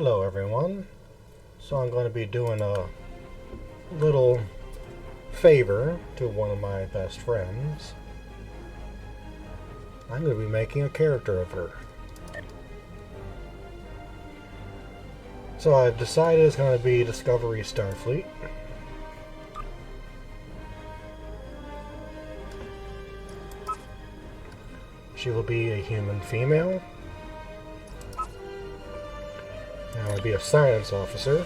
Hello everyone. So I'm going to be doing a little favor to one of my best friends. I'm going to be making a character of her. So I've decided it's going to be Discovery Starfleet. She will be a human female. And I will be a science officer.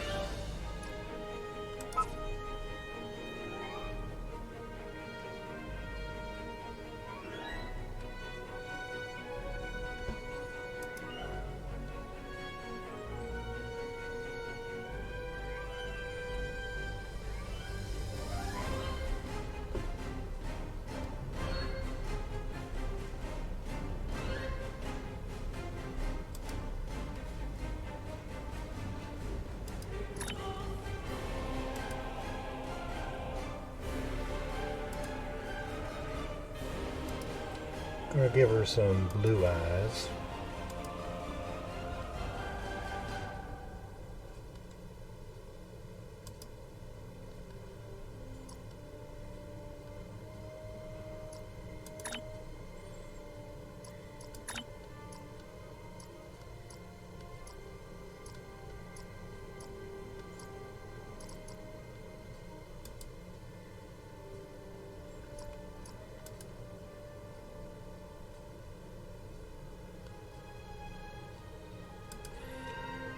I'm gonna give her some blue eyes.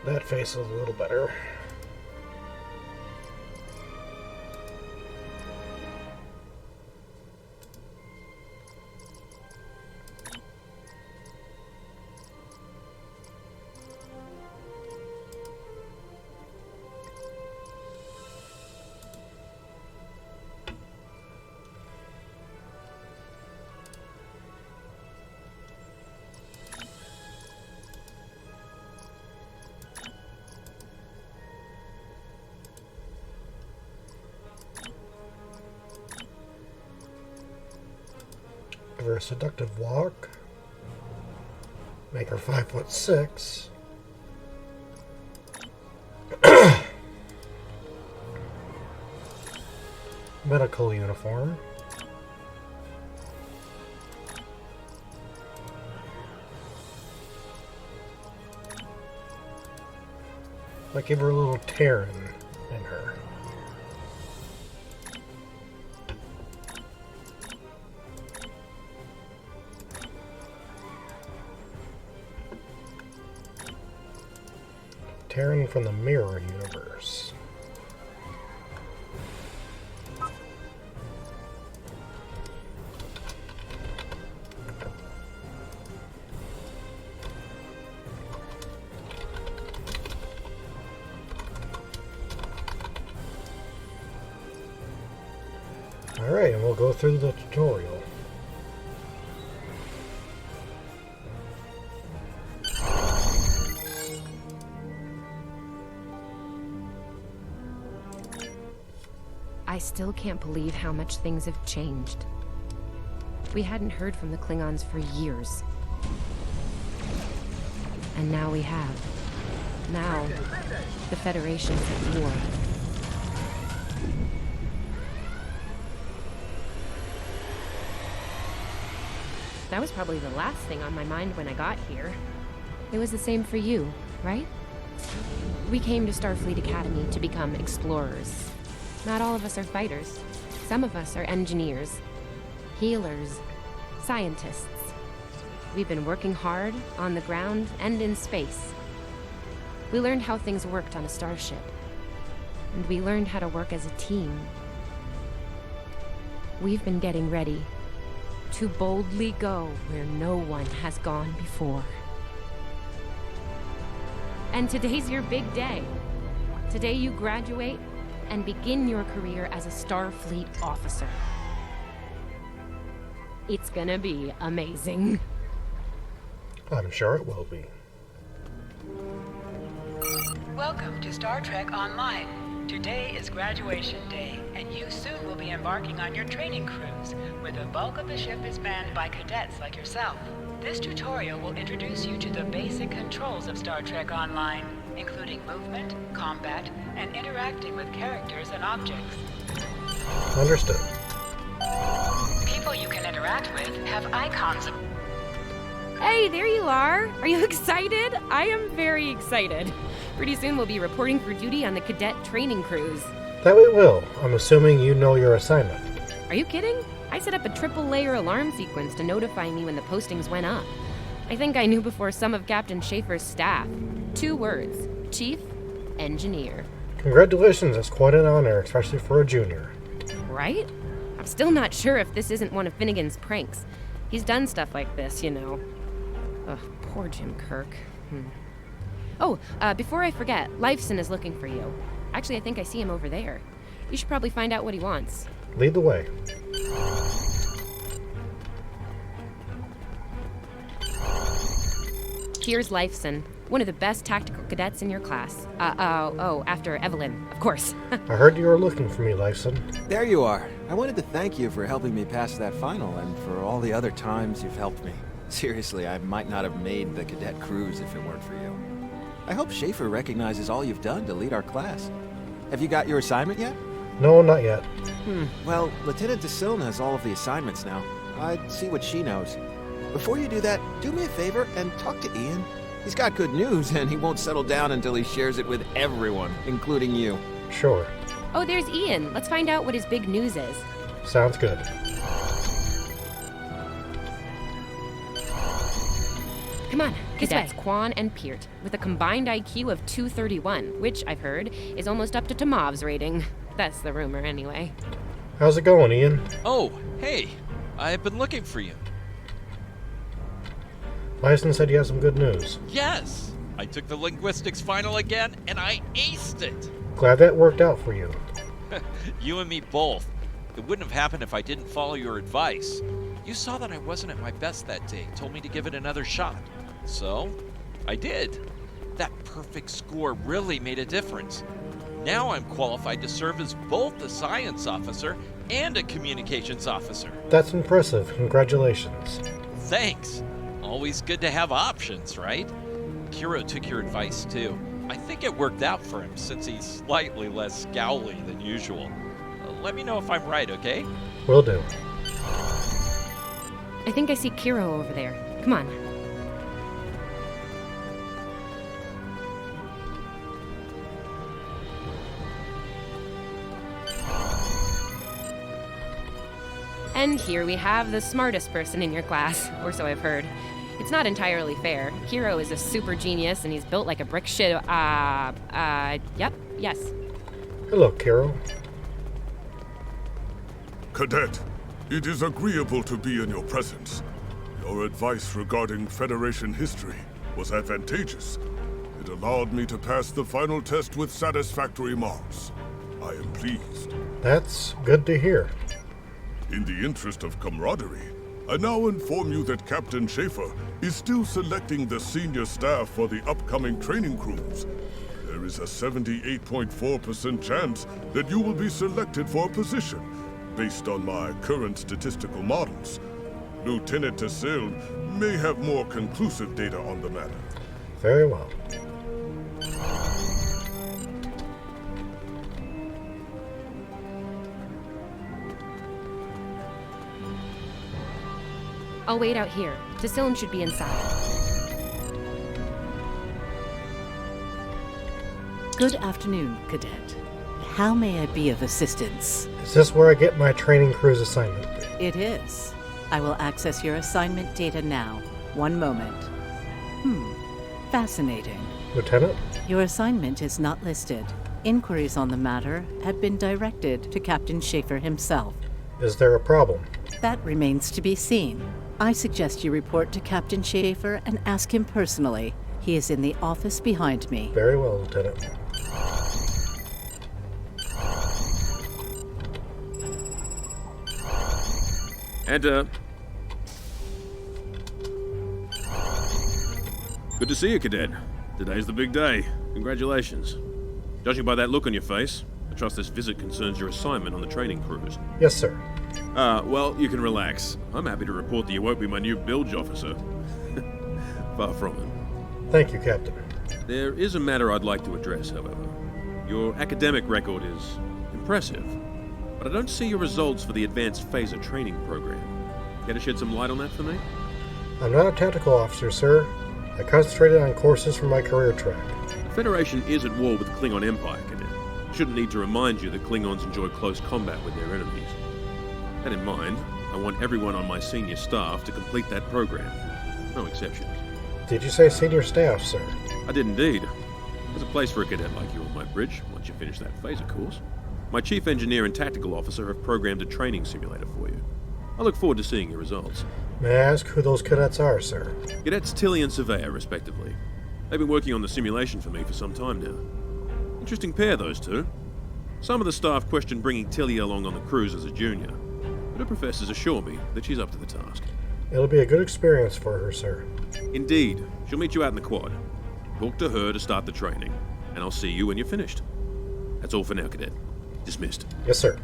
That face is a little better. Give her a seductive walk. Make her 5'6". Medical uniform. Like give her a little Terran in her. Terran from the Mirror Universe. Alright, and we'll go through the tutorial. I still can't believe how much things have changed. We hadn't heard from the Klingons for years. And now we have. Now, the Federation's at war. That was probably the last thing on my mind when I got here. It was the same for you, right? We came to Starfleet Academy to become explorers. Not all of us are fighters. Some of us are engineers, healers, scientists. We've been working hard on the ground and in space. We learned how things worked on a starship. And we learned how to work as a team. We've been getting ready to boldly go where no one has gone before. And today's your big day. Today you graduate and begin your career as a Starfleet officer. It's gonna be amazing. I'm sure it will be. Welcome to Star Trek Online. Today is graduation day, and you soon will be embarking on your training cruise, where the bulk of the ship is manned by cadets like yourself. This tutorial will introduce you to the basic controls of Star Trek Online, including movement, combat, and interacting with characters and objects. Understood. People you can interact with have icons. Hey, there you are. Are you excited? I am very excited. Pretty soon we'll be reporting for duty on the cadet training cruise. That we will. I'm assuming you know your assignment. Are you kidding? I set up a triple-layer alarm sequence to notify me when the postings went up. I think I knew before some of Captain Schaefer's staff. 2 words: Chief Engineer. Congratulations, it's quite an honor, especially for a junior. Right? I'm still not sure if this isn't one of Finnegan's pranks. He's done stuff like this, you know. Ugh, poor Jim Kirk. Oh, before I forget, Lifeson is looking for you. Actually, I think I see him over there. You should probably find out what he wants. Lead the way. Here's Lifeson, one of the best tactical cadets in your class. After Evelyn, of course. I heard you were looking for me, Lifeson. There you are. I wanted to thank you for helping me pass that final and for all the other times you've helped me. Seriously, I might not have made the cadet cruise if it weren't for you. I hope Schaefer recognizes all you've done to lead our class. Have you got your assignment yet? No, not yet. Well, Lieutenant DeSilne has all of the assignments now. I'd see what she knows. Before you do that, do me a favor and talk to Ian. He's got good news, and he won't settle down until he shares it with everyone, including you. Sure. Oh, there's Ian. Let's find out what his big news is. Sounds good. Come on, cadets Quan and Peart, with a combined IQ of 231, which, I've heard, is almost up to Tomov's rating. That's the rumor, anyway. How's it going, Ian? Oh, hey. I've been looking for you. Lifeson said you have some good news. Yes! I took the linguistics final again, and I aced it! Glad that worked out for you. You and me both. It wouldn't have happened if I didn't follow your advice. You saw that I wasn't at my best that day, told me to give it another shot. So, I did. That perfect score really made a difference. Now I'm qualified to serve as both a science officer and a communications officer. That's impressive. Congratulations. Thanks. Always good to have options, right? Kiro took your advice too. I think it worked out for him since he's slightly less scowly than usual. Let me know if I'm right, okay? Will do. I think I see Kiro over there. Come on. And here we have the smartest person in your class, or so I've heard. It's not entirely fair. Kiro is a super genius, and he's built like a brick shit. Yep, yes. Hello, Kiro. Cadet, it is agreeable to be in your presence. Your advice regarding Federation history was advantageous. It allowed me to pass the final test with satisfactory marks. I am pleased. That's good to hear. In the interest of camaraderie, I now inform you that Captain Schaefer is still selecting the senior staff for the upcoming training cruise. There is a 78.4% chance that you will be selected for a position, based on my current statistical models. Lieutenant DeSilne may have more conclusive data on the matter. Very well. I'll wait out here. DeSilne should be inside. Good afternoon, Cadet. How may I be of assistance? Is this where I get my training cruise assignment? It is. I will access your assignment data now. One moment. Fascinating. Lieutenant? Your assignment is not listed. Inquiries on the matter have been directed to Captain Schaefer himself. Is there a problem? That remains to be seen. I suggest you report to Captain Schaefer and ask him personally. He is in the office behind me. Very well, Lieutenant. Enter. Good to see you, Cadet. Today's the big day. Congratulations. Judging by that look on your face, I trust this visit concerns your assignment on the training cruise. Yes, sir. Well, you can relax. I'm happy to report that you won't be my new bilge officer. Far from it. Thank you, Captain. There is a matter I'd like to address, however. Your academic record is impressive, but I don't see your results for the Advanced Phaser Training Program. Care to shed some light on that for me? I'm not a tactical officer, sir. I concentrated on courses for my career track. The Federation is at war with the Klingon Empire, Cadet. Shouldn't need to remind you that Klingons enjoy close combat with their enemies. That in mind, I want everyone on my senior staff to complete that program. No exceptions. Did you say senior staff, sir? I did indeed. There's a place for a cadet like you on my bridge once you finish that phaser course. My chief engineer and tactical officer have programmed a training simulator for you. I look forward to seeing your results. May I ask who those cadets are, sir? Cadets Tilly and Surveyor, respectively. They've been working on the simulation for me for some time now. Interesting pair, those two. Some of the staff question bringing Tilly along on the cruise as a junior, but her professors assure me that she's up to the task. It'll be a good experience for her, sir. Indeed. She'll meet you out in the quad. Talk to her to start the training, and I'll see you when you're finished. That's all for now, Cadet. Dismissed. Yes, sir.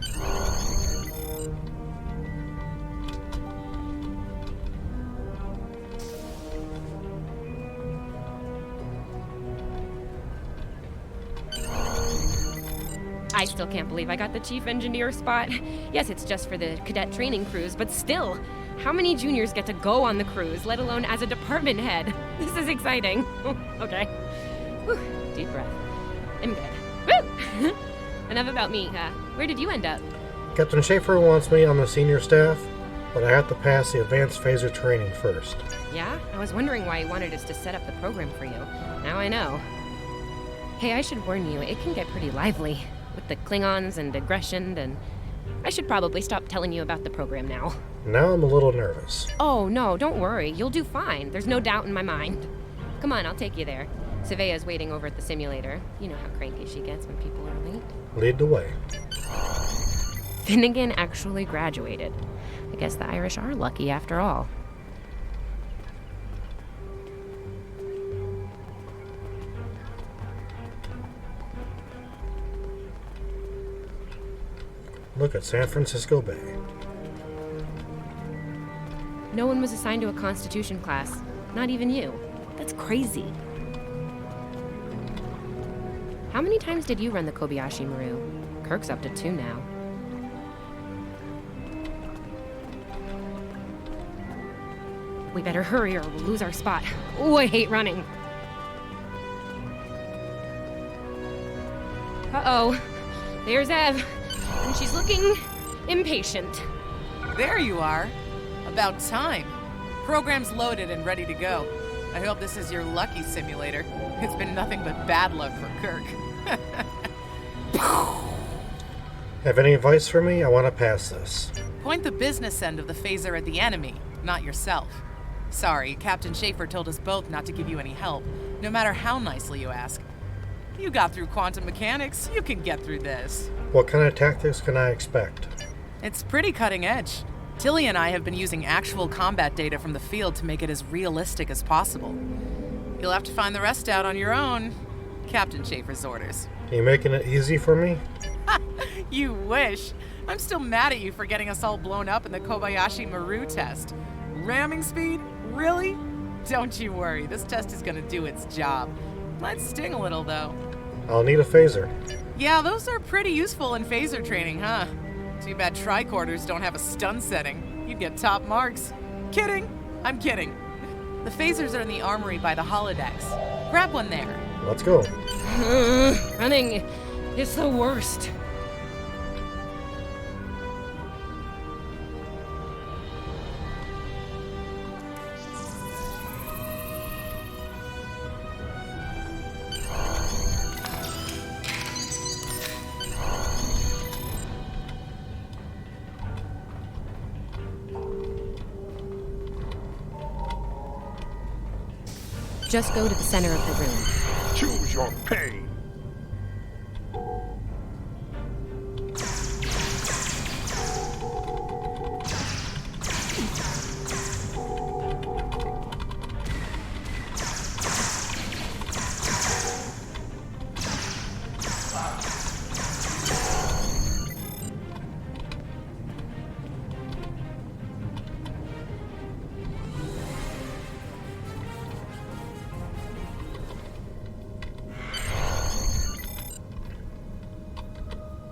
I still can't believe I got the chief engineer spot. Yes, it's just for the cadet training cruise, but still, how many juniors get to go on the cruise, let alone as a department head? This is exciting. Okay. Whew, deep breath. I'm good. Woo! Enough about me. Where did you end up? Captain Schaefer wants me on the senior staff, but I have to pass the advanced phaser training first. Yeah? I was wondering why he wanted us to set up the program for you. Now I know. Hey, I should warn you, it can get pretty lively. With the Klingons and aggression, and I should probably stop telling you about the program now. Now I'm a little nervous. Oh, no, don't worry. You'll do fine. There's no doubt in my mind. Come on, I'll take you there. Savea's waiting over at the simulator. You know how cranky she gets when people are late. Lead the way. Finnegan actually graduated. I guess the Irish are lucky after all. Look at San Francisco Bay. No one was assigned to a Constitution class. Not even you. That's crazy. How many times did you run the Kobayashi Maru? Kirk's up to 2 now. We better hurry or we'll lose our spot. Oh, I hate running. Uh-oh. There's Ev. And she's looking impatient. There you are. About time. Program's loaded and ready to go. I hope this is your lucky simulator. It's been nothing but bad luck for Kirk. Have any advice for me? I want to pass this. Point the business end of the phaser at the enemy, not yourself. Sorry, Captain Schaefer told us both not to give you any help, no matter how nicely you ask. You got through quantum mechanics, you can get through this. What kind of tactics can I expect? It's pretty cutting edge. Tilly and I have been using actual combat data from the field to make it as realistic as possible. You'll have to find the rest out on your own. Captain Schaefer's orders. You making it easy for me? You wish. I'm still mad at you for getting us all blown up in the Kobayashi Maru test. Ramming speed? Really? Don't you worry, this test is gonna do its job. Might sting a little, though. I'll need a phaser. Yeah, those are pretty useful in phaser training, huh? Too bad tricorders don't have a stun setting. You'd get top marks. Kidding. I'm kidding. The phasers are in the armory by the holodecks. Grab one there. Let's go. Running is the worst. Just go to the center of the room. Choose your pain.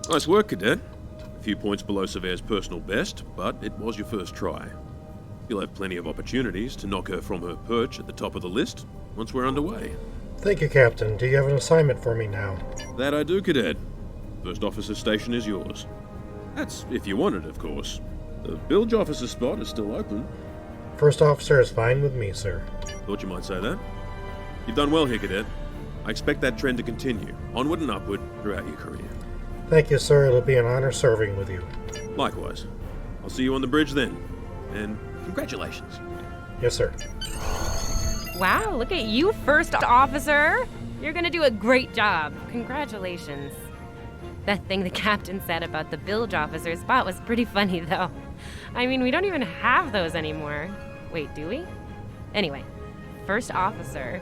Nice work, Cadet. A few points below Surveyor's personal best, but it was your first try. You'll have plenty of opportunities to knock her from her perch at the top of the list once we're underway. Thank you, Captain. Do you have an assignment for me now? That I do, Cadet. First officer station is yours. That's if you want it, of course. The bilge officer spot is still open. First officer is fine with me, sir. Thought you might say that. You've done well here, Cadet. I expect that trend to continue, onward and upward, throughout your career. Thank you, sir. It'll be an honor serving with you. Likewise. I'll see you on the bridge then. And congratulations. Yes, sir. Wow, look at you, first officer! You're gonna do a great job. Congratulations. That thing the captain said about the bilge officer spot was pretty funny, though. I mean, we don't even have those anymore. Wait, do we? Anyway, first officer.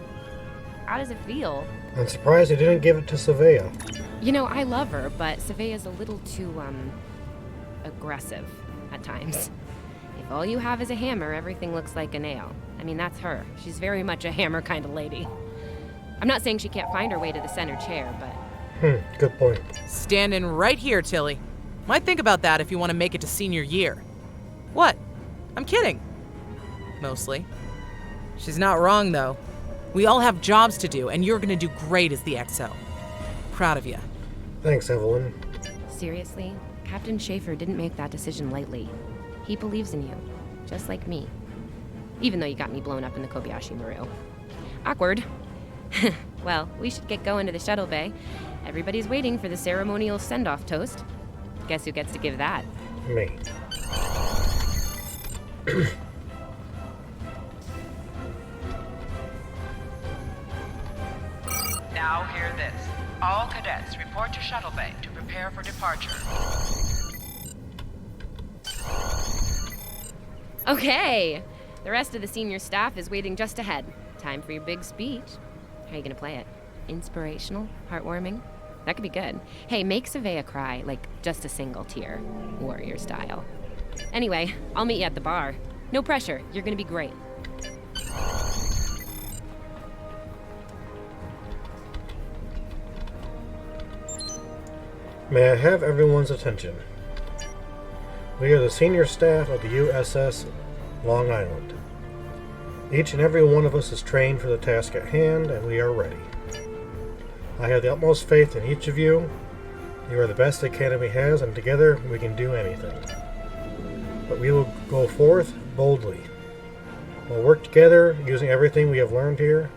How does it feel? I'm surprised they didn't give it to Savea. You know, I love her, but Savea's a little too, aggressive at times. If all you have is a hammer, everything looks like a nail. I mean, that's her. She's very much a hammer kind of lady. I'm not saying she can't find her way to the center chair, but... Good point. Standing right here, Tilly. Might think about that if you want to make it to senior year. What? I'm kidding. Mostly. She's not wrong, though. We all have jobs to do, and you're gonna do great as the XO. Proud of you. Thanks, Evelyn. Seriously, Captain Schaefer didn't make that decision lightly. He believes in you, just like me. Even though you got me blown up in the Kobayashi Maru. Awkward. Well, we should get going to the shuttle bay. Everybody's waiting for the ceremonial send-off toast. Guess who gets to give that? Me. Now hear this. All cadets report to shuttle bay to prepare for departure. Okay! The rest of the senior staff is waiting just ahead. Time for your big speech. How are you gonna play it? Inspirational? Heartwarming? That could be good. Hey, make Savea cry, like just a single tear. Warrior style. Anyway, I'll meet you at the bar. No pressure, you're gonna be great. May I have everyone's attention? We are the senior staff of the USS Long Island. Each and every one of us is trained for the task at hand, and we are ready. I have the utmost faith in each of you. You are the best the Academy has, and together we can do anything. But we will go forth boldly. We'll work together, using everything we have learned here,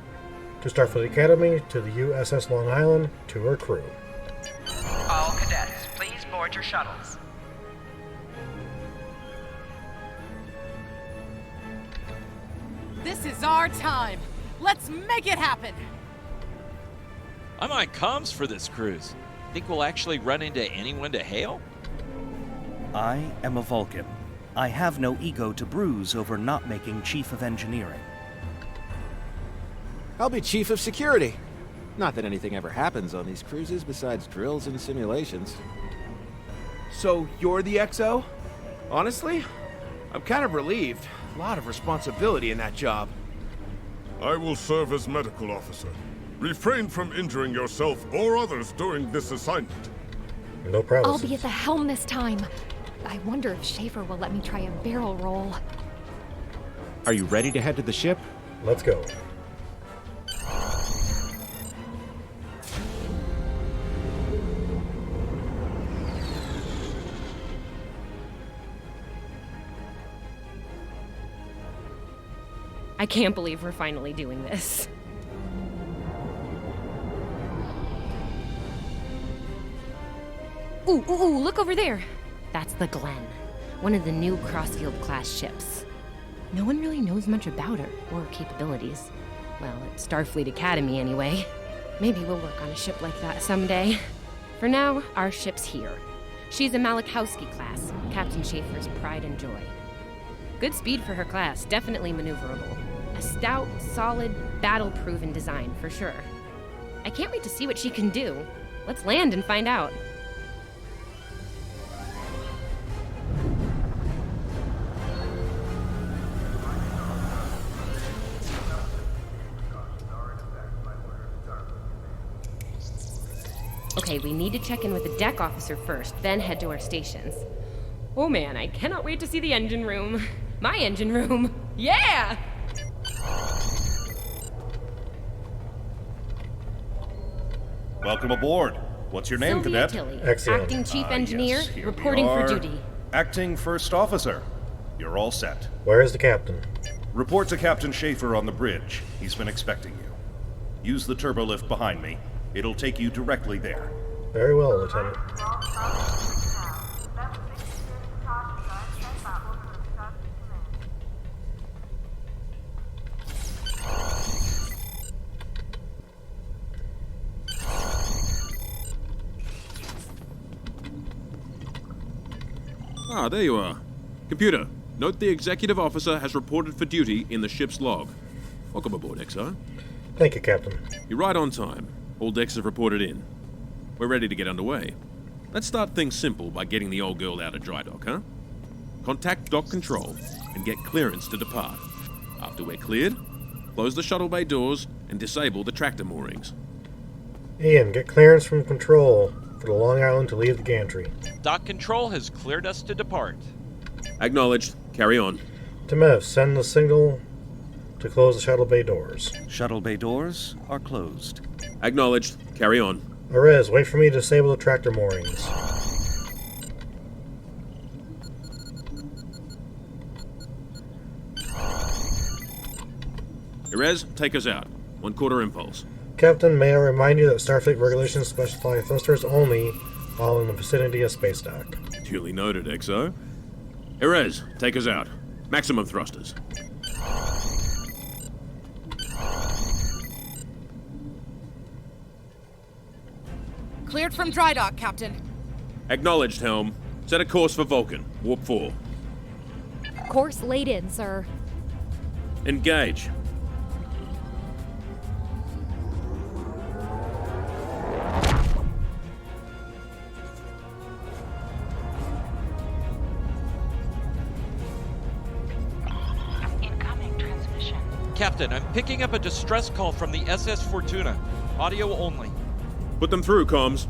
to Starfleet Academy, to the USS Long Island, to her crew. All cadets, please board your shuttles. This is our time. Let's make it happen. I'm on comms for this cruise. Think we'll actually run into anyone to hail? I am a Vulcan. I have no ego to bruise over not making Chief of Engineering. I'll be Chief of Security. Not that anything ever happens on these cruises besides drills and simulations. So you're the XO? Honestly, I'm kind of relieved. A lot of responsibility in that job. I will serve as medical officer. Refrain from injuring yourself or others during this assignment. No problem. I'll be at the helm this time. I wonder if Schaefer will let me try a barrel roll. Are you ready to head to the ship? Let's go. I can't believe we're finally doing this. Ooh, look over there. That's the Glen, one of the new Crossfield-class ships. No one really knows much about her or her capabilities. Well, at Starfleet Academy anyway. Maybe we'll work on a ship like that someday. For now, our ship's here. She's a Malachowski class, Captain Schaefer's pride and joy. Good speed for her class, definitely maneuverable. A stout, solid, battle-proven design, for sure. I can't wait to see what she can do. Let's land and find out. Okay, we need to check in with the deck officer first, then head to our stations. Oh man, I cannot wait to see the engine room. My engine room. Yeah! Welcome aboard. What's your name, Sylvia Cadet? Tilly, Axion. acting chief engineer, Yes, here we reporting for are. duty. Acting first officer. You're all set. Where is the captain? Report to Captain Schaefer on the bridge. He's been expecting you. Use the turbolift behind me. It'll take you directly there. Very well, Lieutenant. Ah, there you are. Computer, note the executive officer has reported for duty in the ship's log. Welcome aboard, XO. Thank you, Captain. You're right on time. All decks have reported in. We're ready to get underway. Let's start things simple by getting the old girl out of dry dock, huh? Contact dock control and get clearance to depart. After we're cleared, close the shuttle bay doors and disable the tractor moorings. Ian, get clearance from control for the Long Island to leave the gantry. Dock control has cleared us to depart. Acknowledged. Carry on. Temev, send the signal to close the shuttle bay doors. Shuttle bay doors are closed. Acknowledged. Carry on. Arez, wait for me to disable the tractor moorings. Erez, take us out. 1/4 impulse. Captain, may I remind you that Starfleet regulations specify thrusters only while in the vicinity of space dock. Duly noted, XO. Erez, take us out. Maximum thrusters. Cleared from dry dock, Captain. Acknowledged, Helm. Set a course for Vulcan. Warp 4. Course laid in, sir. Engage. Incoming transmission. Captain, I'm picking up a distress call from the SS Fortuna. Audio only. Put them through, comms.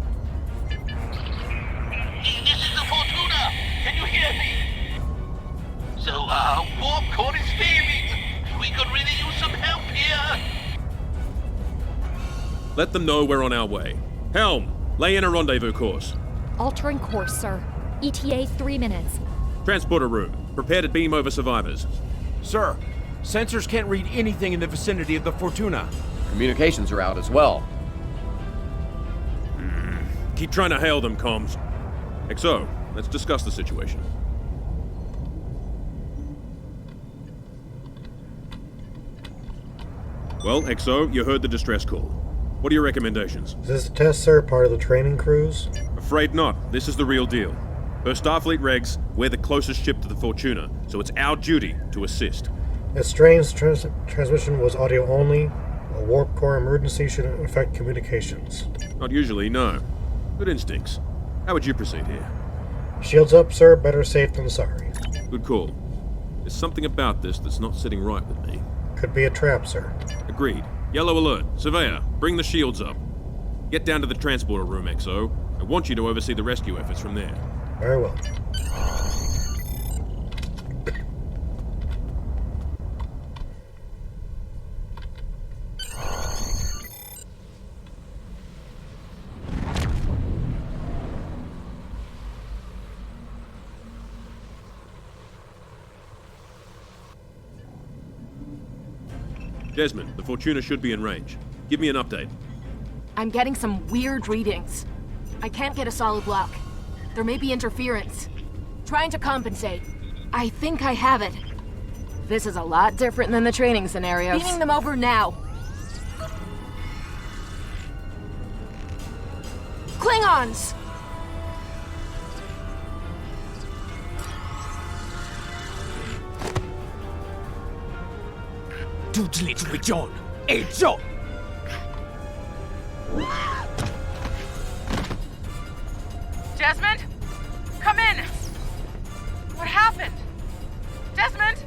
This is the Fortuna! Can you hear me? So, warp core is failing. We could really use some help here. Let them know we're on our way. Helm, lay in a rendezvous course. Altering course, sir. ETA 3 minutes. Transporter room. Prepare to beam over survivors. Sir, sensors can't read anything in the vicinity of the Fortuna. Communications are out as well. Keep trying to hail them, comms. XO, let's discuss the situation. Well, XO, you heard the distress call. What are your recommendations? Is this a test, sir, part of the training cruise? Afraid not. This is the real deal. Per Starfleet regs, we're the closest ship to the Fortuna, so it's our duty to assist. If Strain's transmission was audio only, a warp core emergency shouldn't affect communications. Not usually, no. Good instincts. How would you proceed here? Shields up, sir. Better safe than sorry. Good call. There's something about this that's not sitting right with me. Could be a trap, sir. Agreed. Yellow alert. Surveyor, bring the shields up. Get down to the transporter room, XO. I want you to oversee the rescue efforts from there. Very well. Desmond, the Fortuna should be in range. Give me an update. I'm getting some weird readings. I can't get a solid lock. There may be interference. Trying to compensate. I think I have it. This is a lot different than the training scenarios. Beaming them over now. Klingons! Desmond? Come in! What happened? Desmond?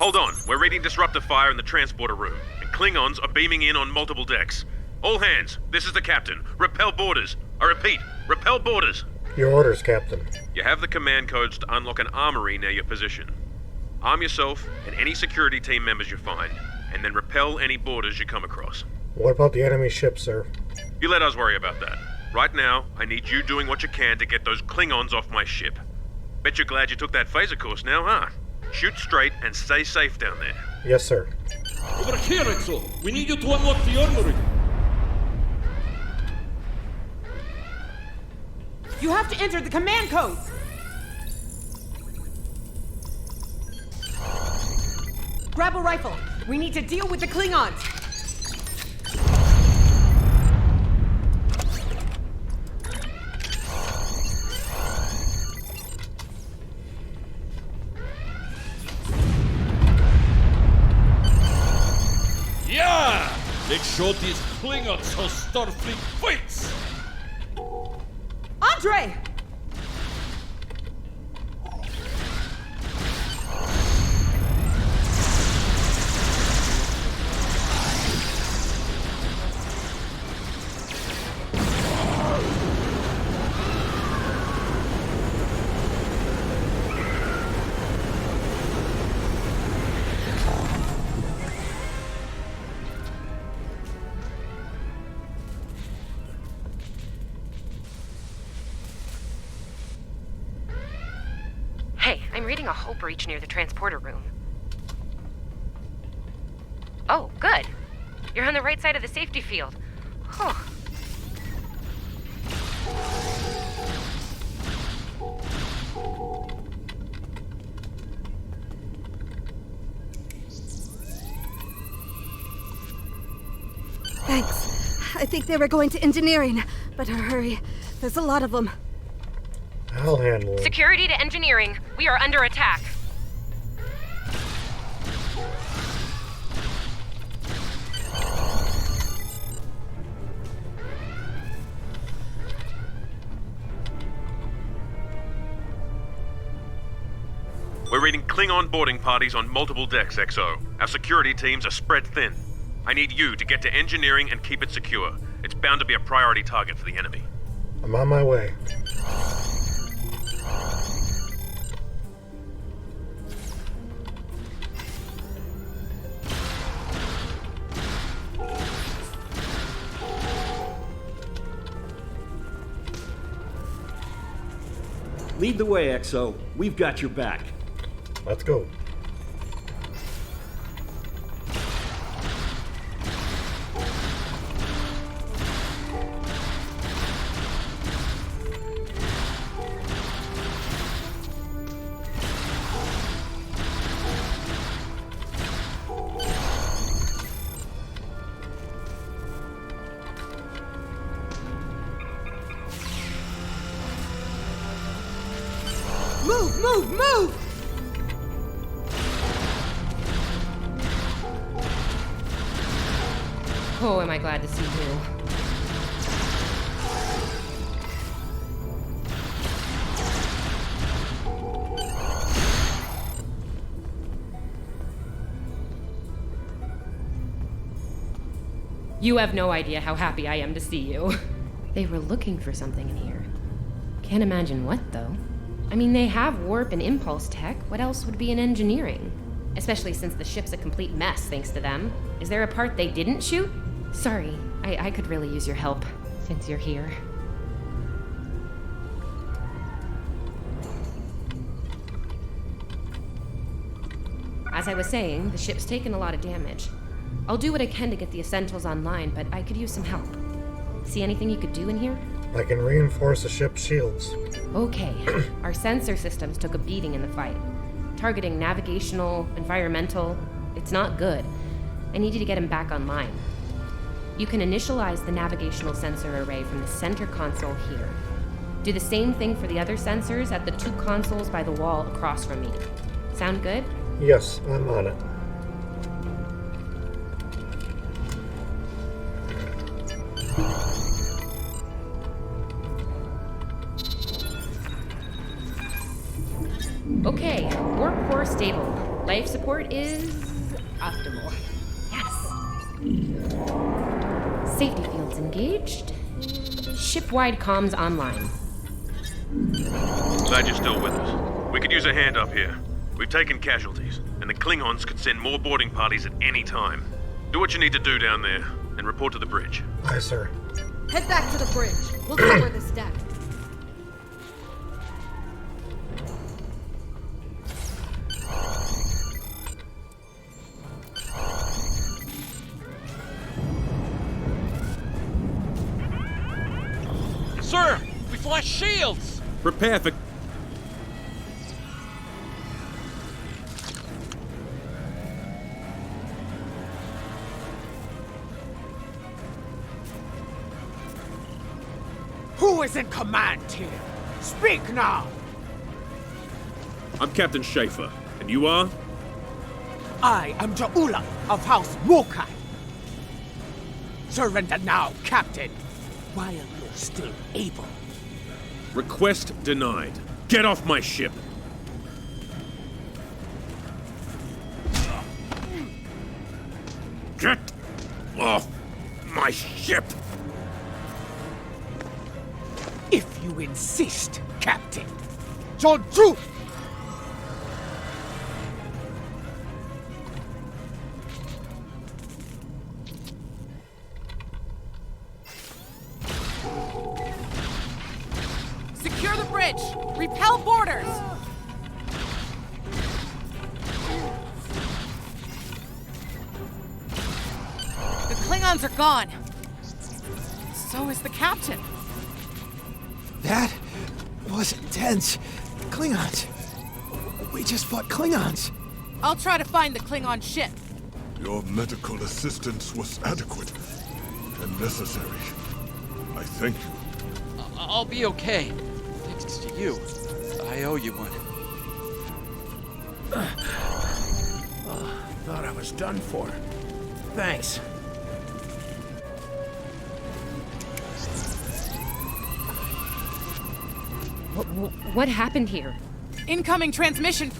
Hold on. We're reading disruptor fire in the transporter room, and Klingons are beaming in on multiple decks. All hands, this is the captain. Repel borders. I repeat, repel borders. Your orders, Captain. You have the command codes to unlock an armory near your position. Arm yourself and any security team members you find, and then repel any borders you come across. What about the enemy ship, sir? You let us worry about that. Right now, I need you doing what you can to get those Klingons off my ship. Bet you're glad you took that phaser course now, huh? Shoot straight and stay safe down there. Yes, sir. Over here, Exo! We need you to unlock the armory! You have to enter the command code! Grab a rifle. We need to deal with the Klingons. Yeah! Make sure these Klingons how Starfleet fights! Andre! Hey, I'm reading a hull breach near the transporter room. Oh, good. You're on the right side of the safety field. Huh. Thanks. I think they were going to engineering, but hurry. There's a lot of them. I'll handle it. Security to engineering. We are under attack. We're reading Klingon boarding parties on multiple decks, XO. Our security teams are spread thin. I need you to get to engineering and keep it secure. It's bound to be a priority target for the enemy. I'm on my way. Lead the way, XO. We've got your back. Let's go. Move, move, move! Oh, am I glad to see you. You have no idea how happy I am to see you. They were looking for something in here. Can't imagine what, though. I mean, they have warp and impulse tech. What else would be in engineering? Especially since the ship's a complete mess thanks to them. Is there a part they didn't shoot? Sorry, I could really use your help, since you're here. As I was saying, the ship's taken a lot of damage. I'll do what I can to get the essentials online, but I could use some help. See anything you could do in here? I can reinforce the ship's shields. Okay. Our sensor systems took a beating in the fight. Targeting navigational, environmental, it's not good. I need you to get them back online. You can initialize the navigational sensor array from the center console here. Do the same thing for the other sensors at the 2 consoles by the wall across from me. Sound good? Yes, I'm on it. Okay, warp core stable. Life support is optimal. Yes. Safety fields engaged. Ship-wide comms online. Glad you're still with us. We could use a hand up here. We've taken casualties, and the Klingons could send more boarding parties at any time. Do what you need to do down there, and report to the bridge. Aye, sir. Head back to the bridge. We'll cover this deck. Sir, we flashed shields! Prepare for... Who is in command here? Speak now! I'm Captain Schaefer, and you are? I am Ja'ula of House Mokai. Surrender now, Captain, while you're still able. Request denied. Get off my ship! Get off my ship! If you insist, Captain. Your truth! Secure the bridge! Repel boarders! The Klingons are gone. So is the captain. That was intense. Klingons. We just fought Klingons. I'll try to find the Klingon ship. Your medical assistance was adequate and necessary. I thank you. I'll be okay. Thanks to you. I owe you one. Thought I was done for. Thanks. What happened here? Incoming transmission.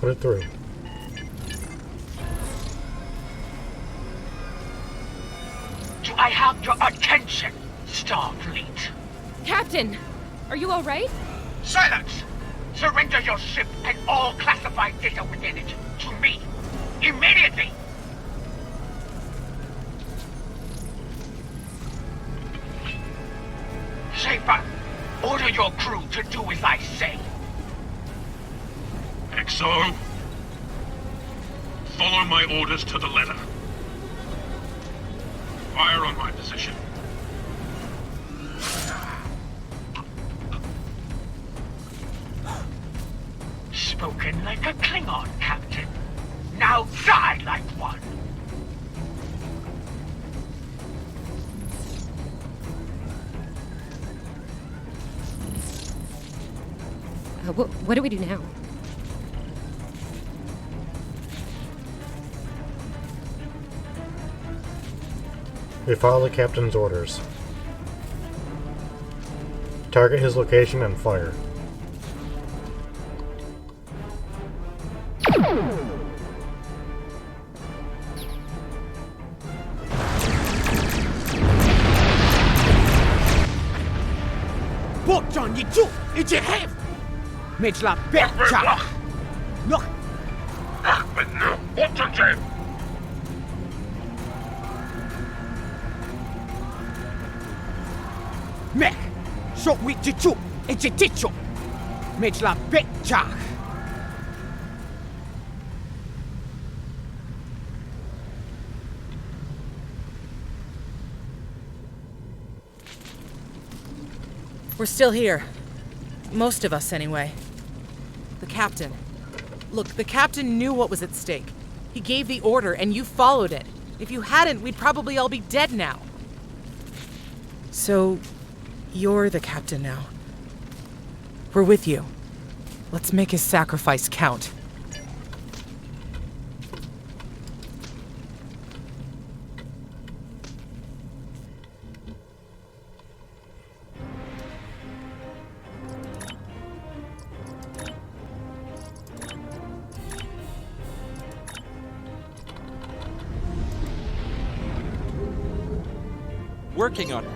Put it through. Do I have your attention, Starfleet? Captain, are you all right? Silence! Surrender your ship and all classified data within it to me. Immediately! Schaefer, order your crew to do as I say. XO, follow my orders to the letter. Fire on my position. Spoken like a Klingon, Captain. Now die like one. What do we do now? We follow the captain's orders. Target his location and fire. Botjan Yichu, it's a have. Mitchla Betcha. Look. Ahmed, no. Botjan. Mech, shot with Yichu, it's a ticho. Mitchla Betcha. We're still here. Most of us, anyway. The captain. Look, the captain knew what was at stake. He gave the order, and you followed it. If you hadn't, we'd probably all be dead now. So, you're the captain now. We're with you. Let's make his sacrifice count. Working on it.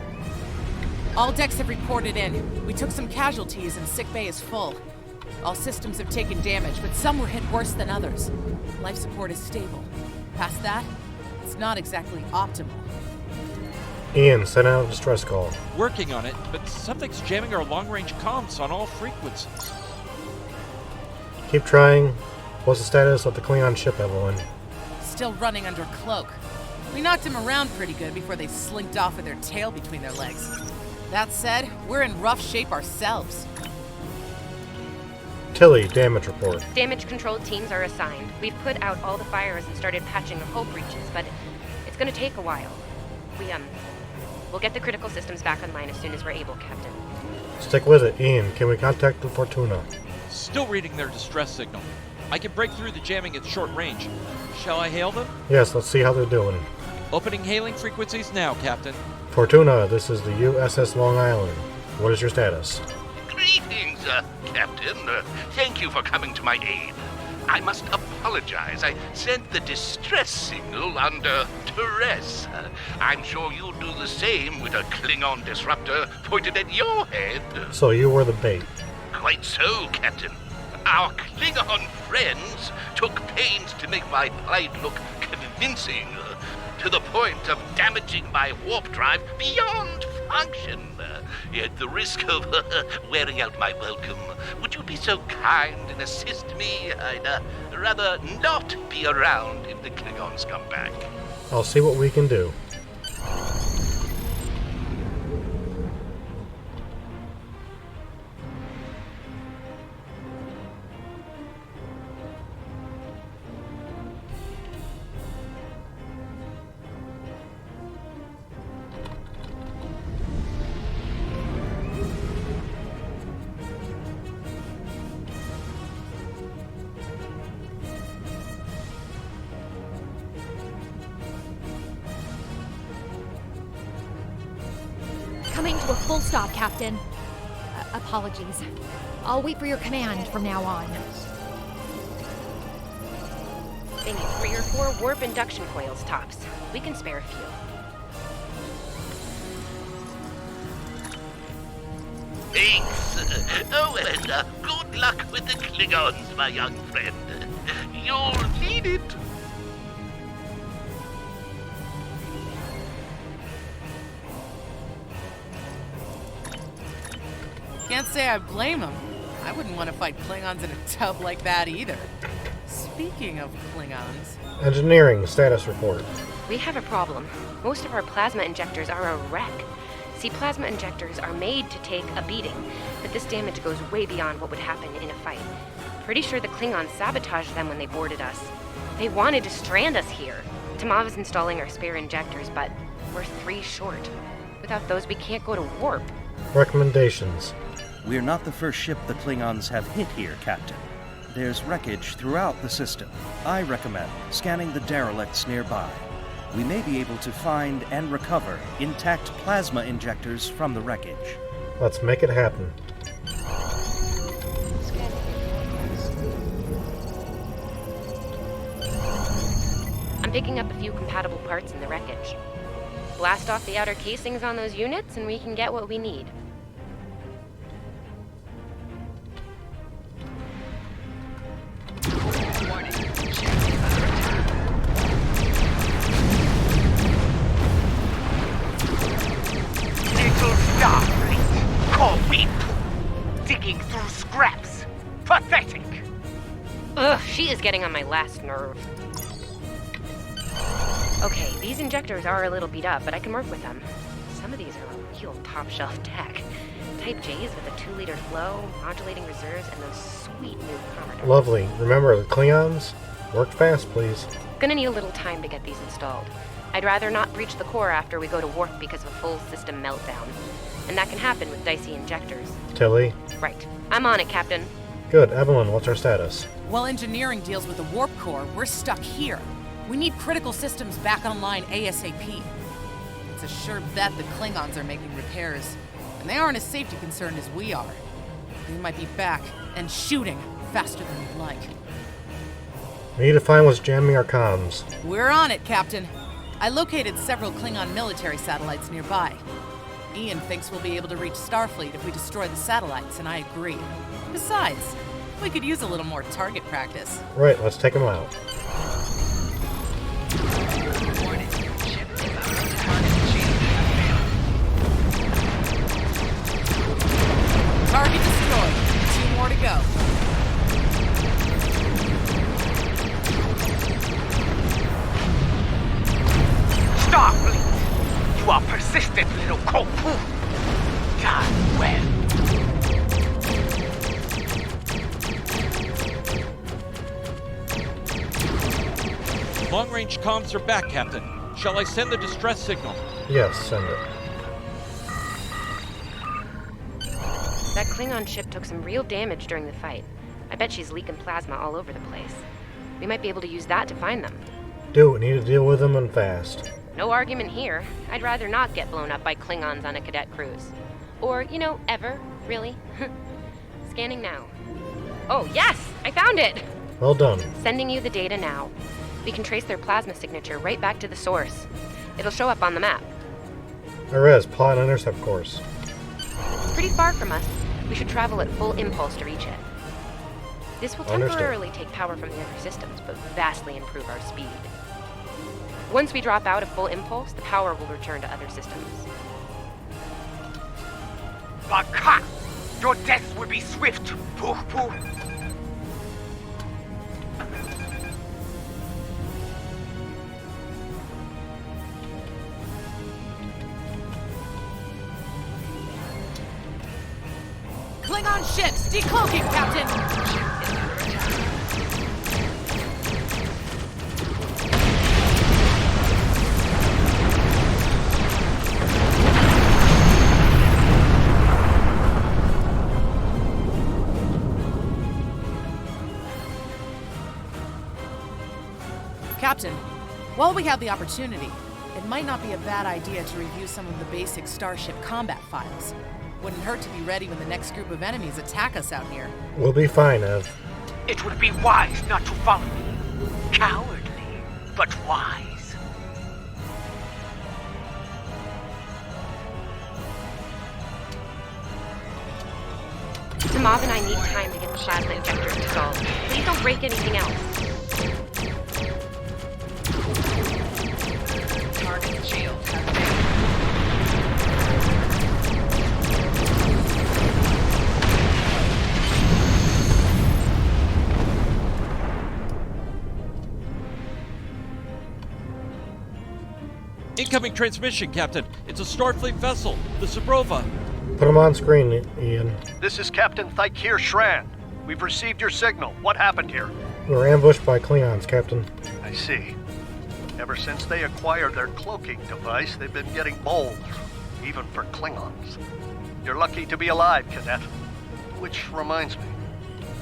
All decks have reported in. We took some casualties and sick bay is full. All systems have taken damage, but some were hit worse than others. Life support is stable. Past that, it's not exactly optimal. Ian, send out a distress call. Working on it, but something's jamming our long-range comms on all frequencies. Keep trying. What's the status of the Klingon ship, Evelyn? Still running under cloak. We knocked him around pretty good before they slinked off with their tail between their legs. That said, we're in rough shape ourselves. Tilly, damage report. Damage control teams are assigned. We've put out all the fires and started patching the hull breaches, but it's gonna take a while. We'll get the critical systems back online as soon as we're able, Captain. Stick with it. Ian, can we contact the Fortuna? Still reading their distress signal. I can break through the jamming at short range. Shall I hail them? Yes, let's see how they're doing. Opening hailing frequencies now, Captain. Fortuna, this is the USS Long Island. What is your status? Greetings, Captain. Thank you for coming to my aid. I must apologize. I sent the distress signal under duress. I'm sure you'll do the same with a Klingon disruptor pointed at your head. So you were the bait. Quite so, Captain. Our Klingon friends took pains to make my plight look convincing, to the point of damaging my warp drive beyond function. At the risk of wearing out my welcome, would you be so kind and assist me? I'd rather not be around if the Klingons come back. I'll see what we can do. Coming to a full stop, Captain. Apologies. I'll wait for your command from now on. They need 3 or 4 warp induction coils tops. We can spare a few. Thanks. Oh, and good luck with the Klingons, my young friend. You'll need it. Can't say I blame him. I wouldn't want to fight Klingons in a tub like that either. Speaking of Klingons... Engineering status report. We have a problem. Most of our plasma injectors are a wreck. See, plasma injectors are made to take a beating, but this damage goes way beyond what would happen in a fight. Pretty sure the Klingons sabotaged them when they boarded us. They wanted to strand us here. Tamav is installing our spare injectors, but we're 3 short. Without those, we can't go to warp. Recommendations. We're not the first ship the Klingons have hit here, Captain. There's wreckage throughout the system. I recommend scanning the derelicts nearby. We may be able to find and recover intact plasma injectors from the wreckage. Let's make it happen. I'm picking up a few compatible parts in the wreckage. Blast off the outer casings on those units and we can get what we need. Little Starfleet, call weak, digging through scraps. Pathetic. Ugh, she is getting on my last nerve. Okay, these injectors are a little beat up, but I can work with them. Some of these are real top-shelf tech. Type J's with a 2-liter flow, modulating reserves, and those sweet new commodores. Lovely. Remember, the Klingons? Work fast, please. Gonna need a little time to get these installed. I'd rather not breach the core after we go to warp because of a full system meltdown. And that can happen with dicey injectors. Tilly? Right. I'm on it, Captain. Good. Evelyn, what's our status? While engineering deals with the warp core, we're stuck here. We need critical systems back online ASAP. It's a sure bet the Klingons are making repairs, and they aren't as safety concerned as we are. They might be back and shooting faster than we'd like. We need to find what's jamming our comms. We're on it, Captain. I located several Klingon military satellites nearby. Ian thinks we'll be able to reach Starfleet if we destroy the satellites, and I agree. Besides, we could use a little more target practice. Right, let's take them out. Target destroyed. 2 more to go. Starfleet! You are persistent, little cocoon! Done well. Long-range comms are back, Captain. Shall I send the distress signal? Yes, send it. That Klingon ship took some real damage during the fight. I bet she's leaking plasma all over the place. We might be able to use that to find them. Do it. Need to deal with them and fast. No argument here. I'd rather not get blown up by Klingons on a cadet cruise. Or, ever, really. Scanning now. Oh, yes! I found it! Well done. Sending you the data now. We can trace their plasma signature right back to the source. It'll show up on the map. There is. Plot an intercept course. It's pretty far from us. We should travel at full impulse to reach it. This will temporarily take power from the other systems, but vastly improve our speed. Once we drop out of full impulse, the power will return to other systems. Baka! Your death will be swift, Pooh Pooh! Klingon ships! Decloaking, Captain! Captain, while we have the opportunity, it might not be a bad idea to review some of the basic Starship combat files. Wouldn't hurt to be ready when the next group of enemies attack us out here. We'll be fine, Ev. It would be wise not to follow me. Cowardly, but wise. Tamav and I need time to get the plasma injectors installed. Please don't break anything else. Target shields have failed. Incoming transmission, Captain. It's a Starfleet vessel, the Sabrova. Put them on screen, Ian. This is Captain Thykir Shran. We've received your signal. What happened here? We were ambushed by Klingons, Captain. I see. Ever since they acquired their cloaking device, they've been getting bold, even for Klingons. You're lucky to be alive, Cadet. Which reminds me,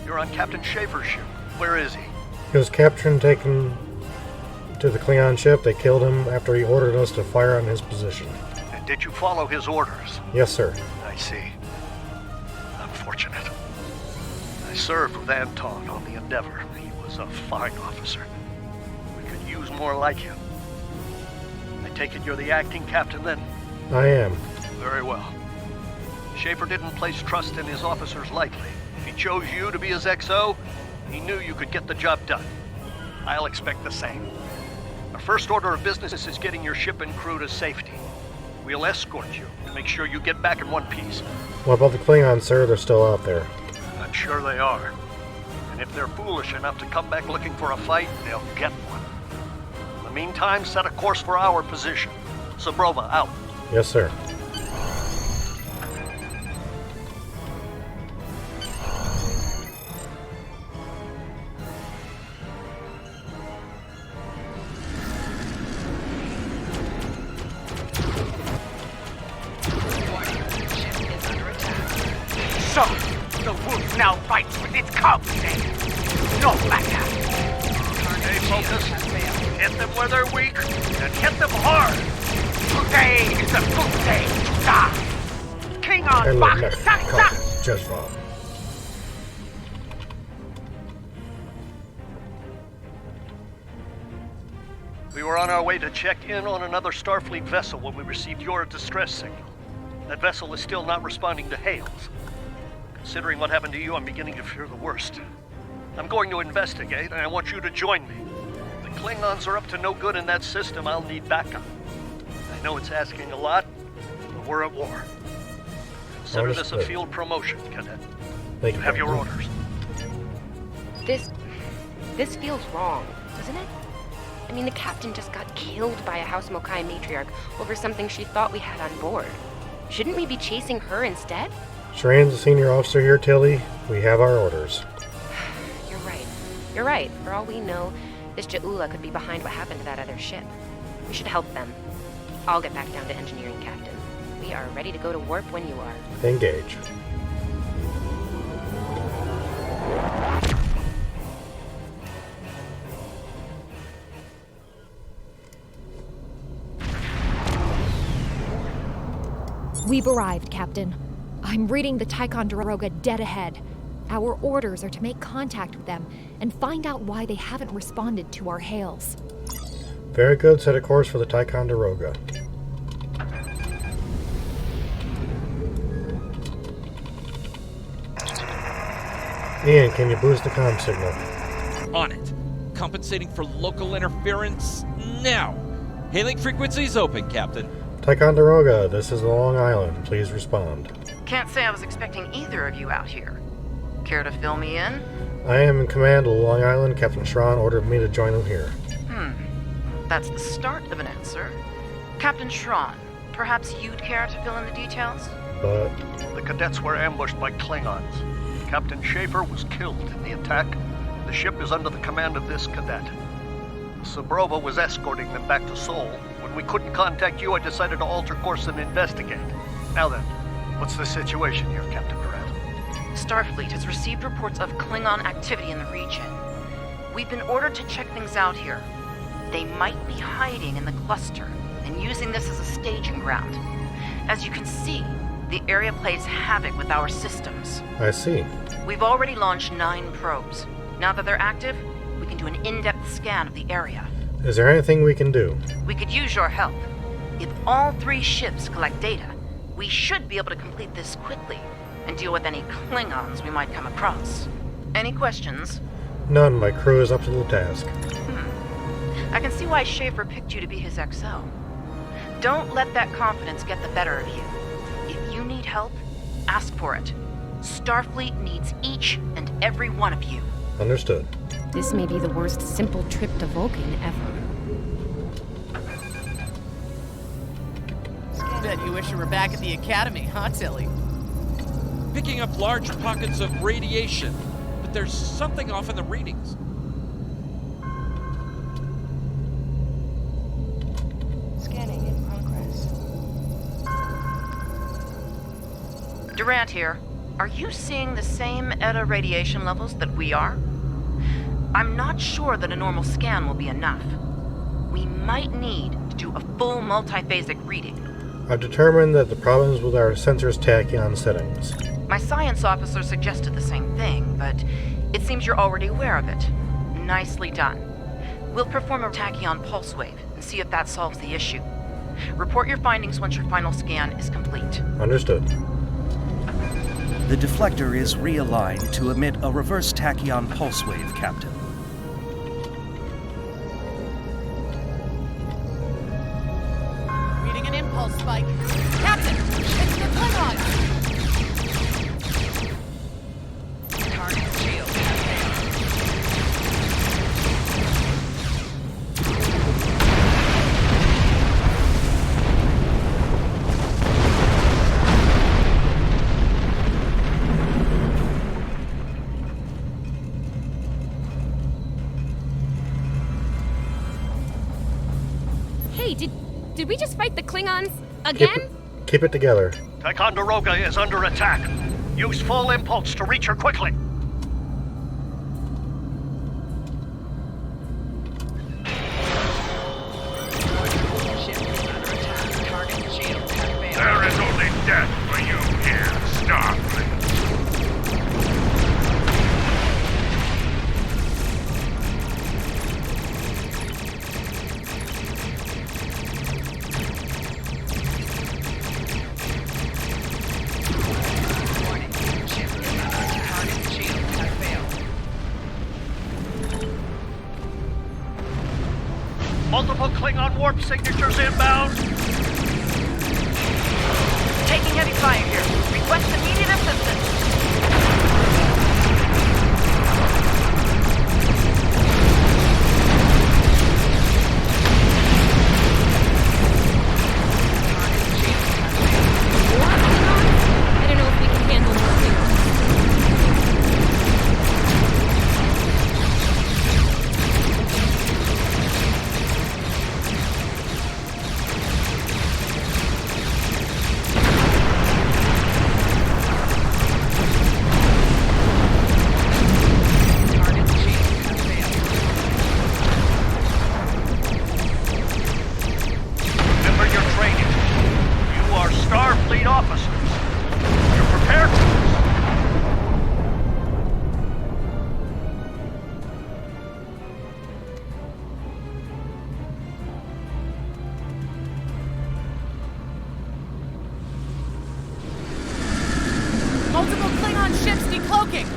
you're on Captain Schaefer's ship. Where is he? He was captured and taken to the Klingon ship. They killed him after he ordered us to fire on his position. And did you follow his orders? Yes, sir. I see. Unfortunate. I served with Anton on the Endeavor. He was a fine officer. We could use more like him. I take it you're the acting captain then? I am. Very well. Schaefer didn't place trust in his officers lightly. If he chose you to be his XO, he knew you could get the job done. I'll expect the same. Our first order of business is getting your ship and crew to safety. We'll escort you to make sure you get back in one piece. What about the Klingons, sir? They're still out there. I'm sure they are. And if they're foolish enough to come back looking for a fight, they'll get one. In the meantime, set a course for our position. Sabrova, out. Yes, sir. So, the wolf now fights with its cubs then. No matter. Stay focused. Hit them where they're weak, and hit them hard. Today is a good day to die. King on Bach, Sansa! Just wrong. We were on our way way to check in on another Starfleet vessel when we received your distress signal. That vessel is still not responding to hails. Considering what happened to you, I'm beginning to fear the worst. I'm going to investigate, and I want you to join me. If the Klingons are up to no good in that system, I'll need backup. I know it's asking a lot, but we're at war. Consider this a field promotion, Cadet. Thank you. Have your orders. This feels wrong, doesn't it? I mean, the captain just got killed by a House Mokai matriarch over something she thought we had on board. Shouldn't we be chasing her instead? Shran's the senior officer here, Tilly. We have our orders. You're right. For all we know, this Ja'ula could be behind what happened to that other ship. We should help them. I'll get back down to engineering, Captain. We are ready to go to warp when you are. Engage. We've arrived, Captain. I'm reading the Ticonderoga dead ahead. Our orders are to make contact with them and find out why they haven't responded to our hails. Very good. Set a course for the Ticonderoga. Ian, can you boost the comm signal? On it. Compensating for local interference now. Hailing frequencies open, Captain. Ticonderoga, this is Long Island. Please respond. Can't say I was expecting either of you out here. Care to fill me in? I am in command of Long Island. Captain Shran ordered me to join him here. That's the start of an answer. Captain Shran, perhaps you'd care to fill in the details? But the cadets were ambushed by Klingons. Captain Schaefer was killed in the attack. The ship is under the command of this cadet. Sabrova was escorting them back to Seoul. When we couldn't contact you, I decided to alter course and investigate. Now then, what's the situation here, Captain Durant? Starfleet has received reports of Klingon activity in the region. We've been ordered to check things out here. They might be hiding in the cluster and using this as a staging ground. As you can see, the area plays havoc with our systems. I see. We've already launched 9 probes. Now that they're active, we can do an in-depth scan of the area. Is there anything we can do? We could use your help. If all 3 ships collect data, we should be able to complete this quickly and deal with any Klingons we might come across. Any questions? None. My crew is up to the task. I can see why Schaefer picked you to be his XO. Don't let that confidence get the better of you. If you need help, ask for it. Starfleet needs each and every one of you. Understood. This may be the worst simple trip to Vulcan ever. Bet you wish you were back at the Academy, huh, Tilly? Picking up large pockets of radiation, but there's something off in the readings. Scanning in progress. Durant here. Are you seeing the same ETA radiation levels that we are? I'm not sure that a normal scan will be enough. We might need to do a full multiphasic reading. I've determined that the problems with our sensor's tachyon settings. My science officer suggested the same thing, but it seems you're already aware of it. Nicely done. We'll perform a tachyon pulse wave and see if that solves the issue. Report your findings once your final scan is complete. Understood. The deflector is realigned to emit a reverse tachyon pulse wave, Captain. Reading an impulse spike. Captain, it's the Klingons! Target shield. Hey, did we just fight the Klingons again? Keep it together. Ticonderoga is under attack. Use full impulse to reach her quickly. There is only death for you here, Starfleet. warp signatures inbound. Taking heavy fire here. Request immediate assistance. I don't know if we can handle more Klingons. Remember your training. You are Starfleet officers. You're prepared for this. Multiple Klingon ships decloaking!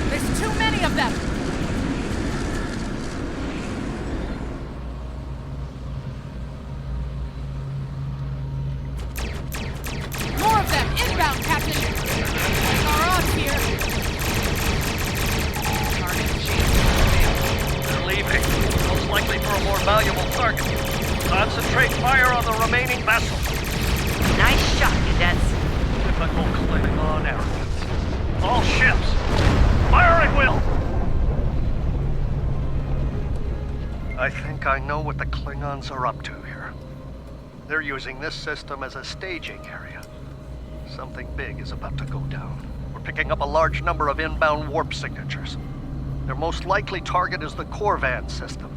There's too many of them! More of them! Inbound, Captain! Our odds here! They're leaving. Most likely for a more valuable target. Concentrate fire on the remaining vessel. Nice shot, cadets. Typical Klingon arrogance. All ships, fire at will! I think I know what the Klingons are up to here. They're using this system as a staging area. Something big is about to go down. We're picking up a large number of inbound warp signatures. Their most likely target is the Corvan system.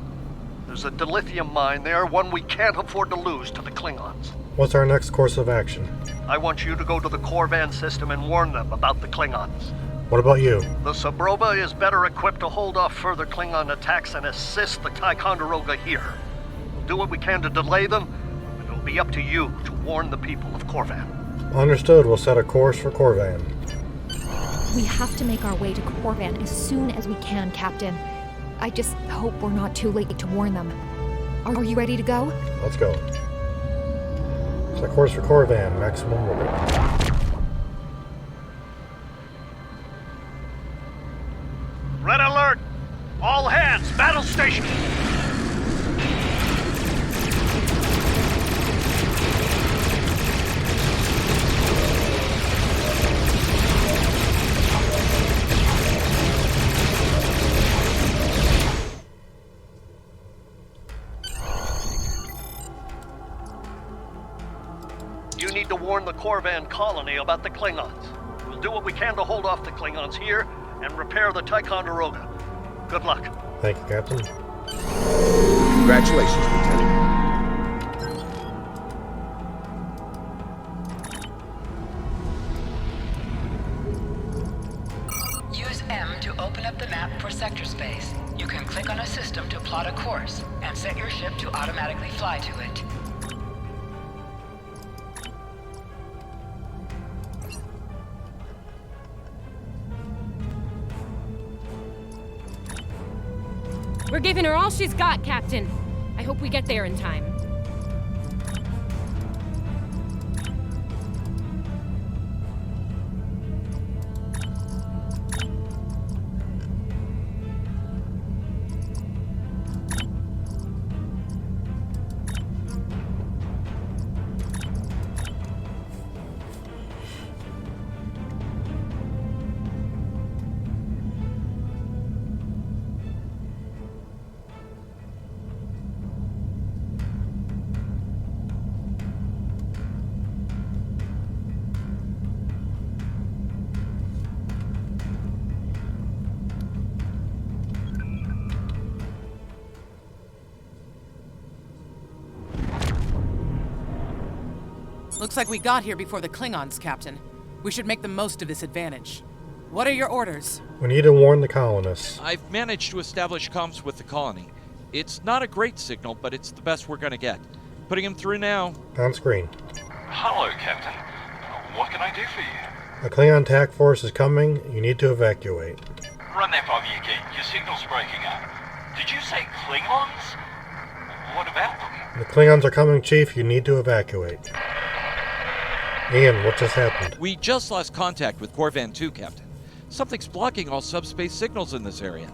There's a dilithium mine there, one we can't afford to lose to the Klingons. What's our next course of action? I want you to go to the Corvan system and warn them about the Klingons. What about you? The Sabrova is better equipped to hold off further Klingon attacks and assist the Ticonderoga here. We'll do what we can to delay them, but it'll be up to you to warn the people of Corvan. Understood. We'll set a course for Corvan. We have to make our way to Corvan as soon as we can, Captain. I just hope we're not too late to warn them. Are you ready to go? Let's go. Set course for Corvan. Maximum orbit. Red alert! All hands, battle station! You need to warn the Corvan colony about the Klingons. We'll do what we can to hold off the Klingons here and repair the Ticonderoga. Good luck. Thank you, Captain. Congratulations, Lieutenant. Use M to open up the map for sector space. You can click on a system to plot a course and set your ship to automatically fly to it. We're giving her all she's got, Captain. I hope we get there in time. Looks like we got here before the Klingons, Captain. We should make the most of this advantage. What are your orders? We need to warn the colonists. I've managed to establish comms with the colony. It's not a great signal, but it's the best we're gonna get. Putting him through now. On screen. Hello, Captain. What can I do for you? A Klingon attack force is coming. You need to evacuate. Run that by me again. Your signal's breaking up. Did you say Klingons? What about them? The Klingons are coming, Chief. You need to evacuate. Ian, what just happened? We just lost contact with Corvan 2, Captain. Something's blocking all subspace signals in this area.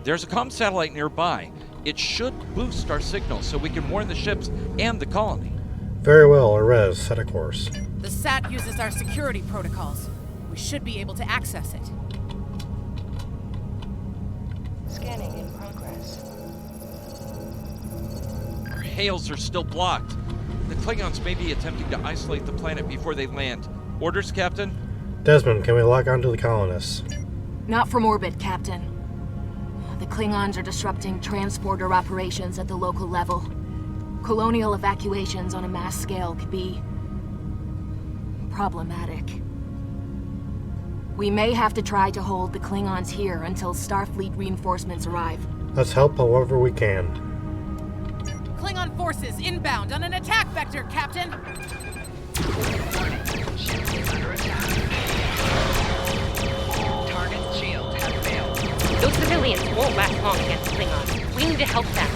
There's a comm satellite nearby. It should boost our signal so we can warn the ships and the colony. Very well, Arez, set a course. The SAT uses our security protocols. We should be able to access it. Scanning in progress. Our hails are still blocked. The Klingons may be attempting to isolate the planet before they land. Orders, Captain? Desmond, can we lock onto the colonists? Not from orbit, Captain. The Klingons are disrupting transporter operations at the local level. Colonial evacuations on a mass scale could be problematic. We may have to try to hold the Klingons here until Starfleet reinforcements arrive. Let's help however we can. Klingon forces inbound on an attack vector, Captain! Ship is under attack. Target shields have failed. Those civilians won't last long against Klingons. We need to help them.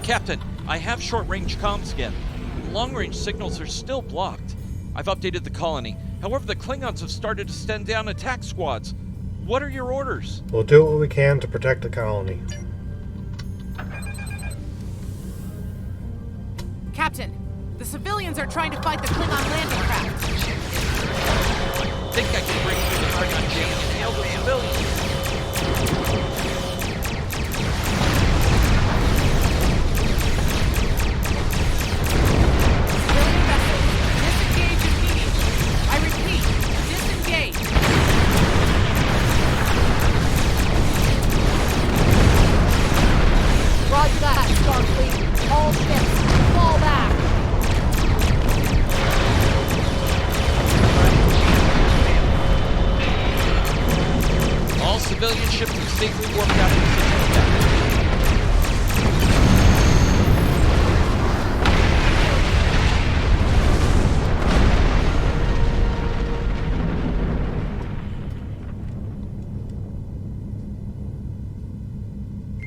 Captain, I have short-range comms again. Long-range signals are still blocked. I've updated the colony. However, the Klingons have started to send down attack squads. What are your orders? We'll do what we can to protect the colony. Captain, the civilians are trying to fight the Klingon landing craft. I think I can break through the Klingon jam and hail the civilians. Roger that, Starfleet. All ships, fall back. All civilian ships have safely warped out of the system, Captain.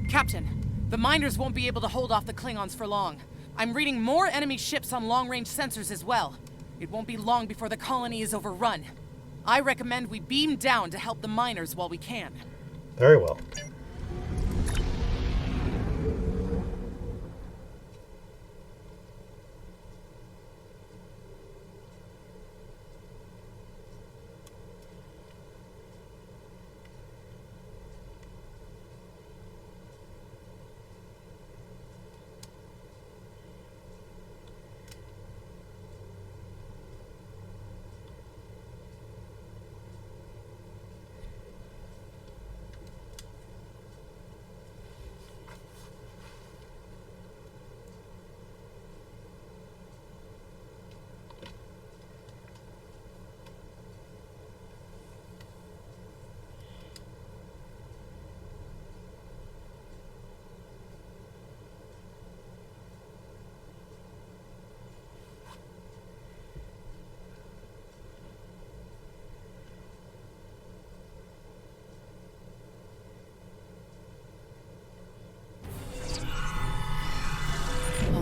Captain, the miners won't be able to hold off the Klingons for long. I'm reading more enemy ships on long-range sensors as well. It won't be long before the colony is overrun. I recommend we beam down to help the miners while we can. Very well.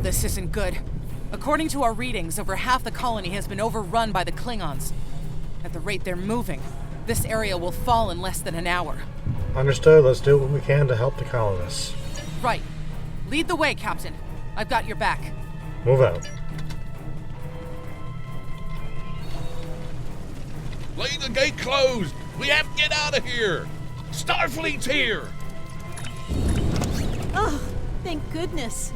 this isn't good. According to our readings, over half the colony has been overrun by the Klingons. At the rate they're moving, this area will fall in less than an hour. Understood. Let's do what we can to help the colonists. Right. Lead the way, Captain. I've got your back. Move out. Leave the gate closed! We have to get out of here! Starfleet's here! Oh, thank goodness.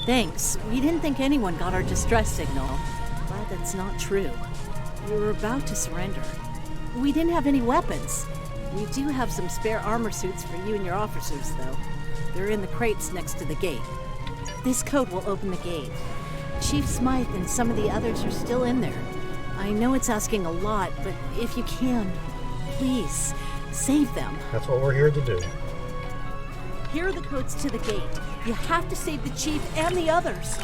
Thanks. We didn't think anyone got our distress signal. Glad that's not true. We were about to surrender. We didn't have any weapons. We do have some spare armor suits for you and your officers, though. They're in the crates next to the gate. This code will open the gate. Chief Smythe and some of the others are still in there. I know it's asking a lot, but if you can, please, save them. That's what we're here to do. Here are the codes to the gate. You have to save the Chief and the others.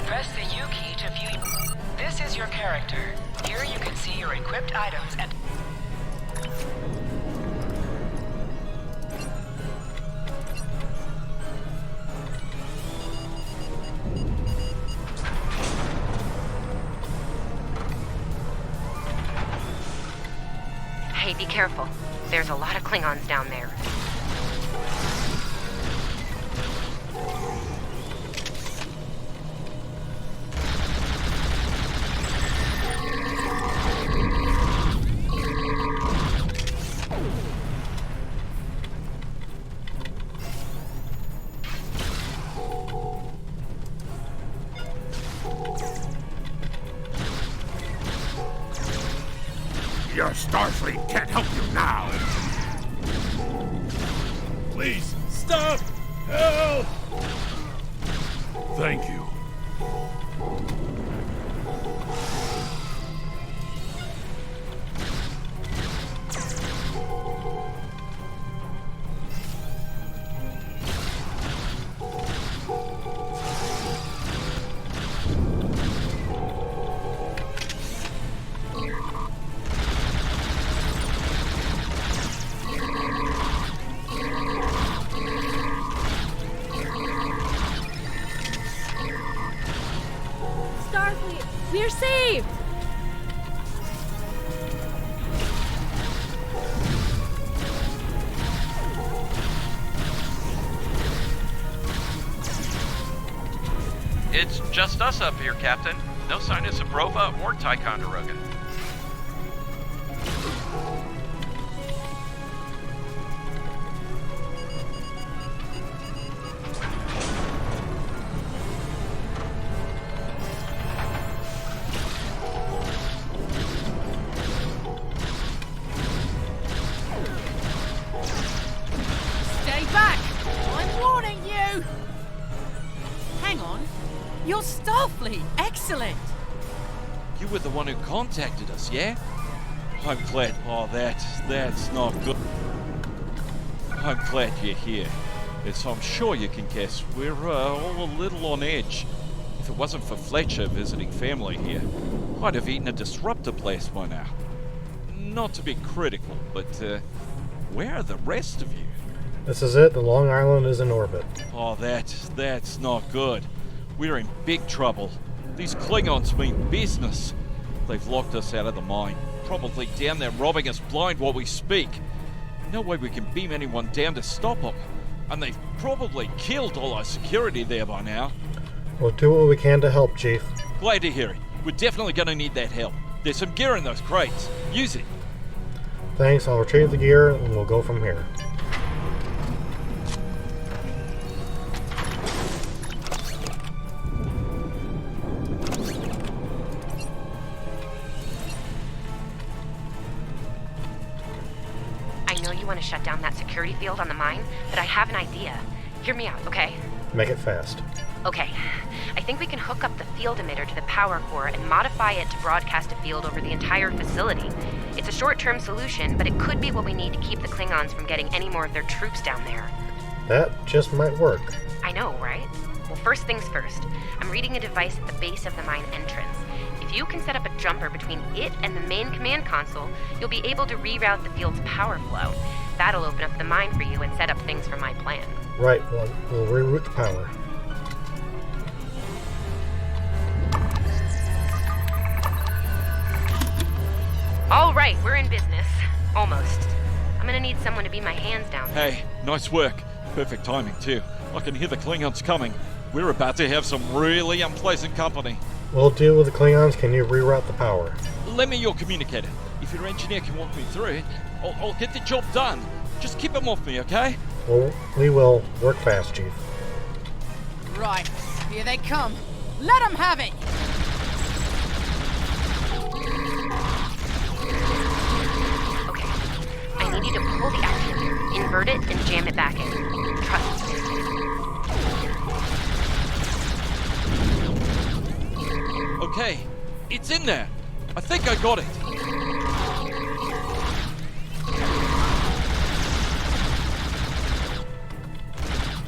Press the U key to view. This is your character. Here you can see your equipped items and... Hey, be careful. There's a lot of Klingons down there. Your Starfleet can't help you now! Please, stop! Help! Thank you. We're saved! It's just us up here, Captain. No sign of Sabrova or Ticonderoga. Stay back! I'm warning you! Hang on. You're Starfleet. Excellent. You were the one who contacted us, yeah? I'm glad. Oh, that's not good. I'm glad you're here. As I'm sure you can guess, we're all a little on edge. If it wasn't for Fletcher visiting family here, I'd have eaten a disruptor blast by now. Not to be critical, but where are the rest of you? This is it. The Long Island is in orbit. Oh, that's not good. We're in big trouble. These Klingons mean business. They've locked us out of the mine. Probably down there robbing us blind while we speak. No way we can beam anyone down to stop them. And they've probably killed all our security there by now. We'll do what we can to help, Chief. Glad to hear it. We're definitely going to need that help. There's some gear in those crates. Use it. Thanks. I'll retrieve the gear and we'll go from here. I know you want to shut down that security field on the mine, but I have an idea. Hear me out, okay? Make it fast. Okay. I think we can hook up the field emitter to the power core and modify it to broadcast a field over the entire facility. It's a short-term solution, but it could be what we need to keep the Klingons from getting any more of their troops down there. That just might work. I know, right? Well, first things first. I'm reading a device at the base of the mine entrance. If you can set up a jumper between it and the main command console, you'll be able to reroute the field's power flow. That'll open up the mine for you and set up things for my plan. Right, well, we'll reroute the power. All right, we're in business. Almost. I'm gonna need someone to be my hands down there. Hey, nice work. Perfect timing, too. I can hear the Klingons coming. We're about to have some really unpleasant company. We'll deal with the Klingons. Can you reroute the power? Lend me your communicator. If your engineer can walk me through it, I'll get the job done. Just keep him off me, okay? Well, we will. Work fast, Chief. Right, here they come. Let them have it! Okay, I need you to pull the actuator, invert it, and jam it back in. Trust me. Okay, it's in there. I think I got it.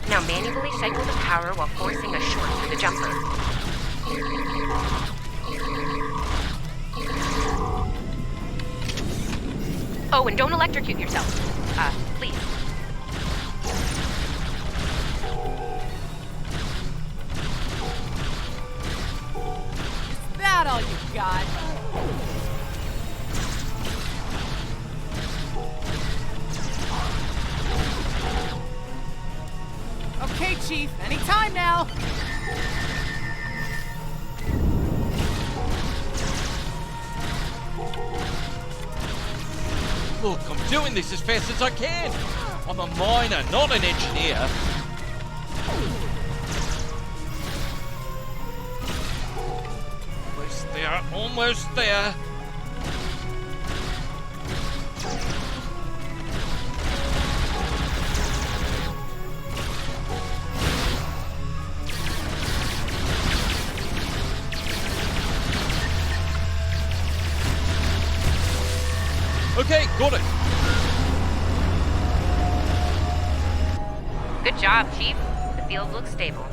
Now manually cycle the power while forcing a short through the jumper. Oh, and don't electrocute yourself. Please. Is that all you got? Okay, Chief, anytime now. Look, I'm doing this as fast as I can. I'm a miner, not an engineer. Almost there, almost there. Okay, got it. Good job, Chief. The field looks stable.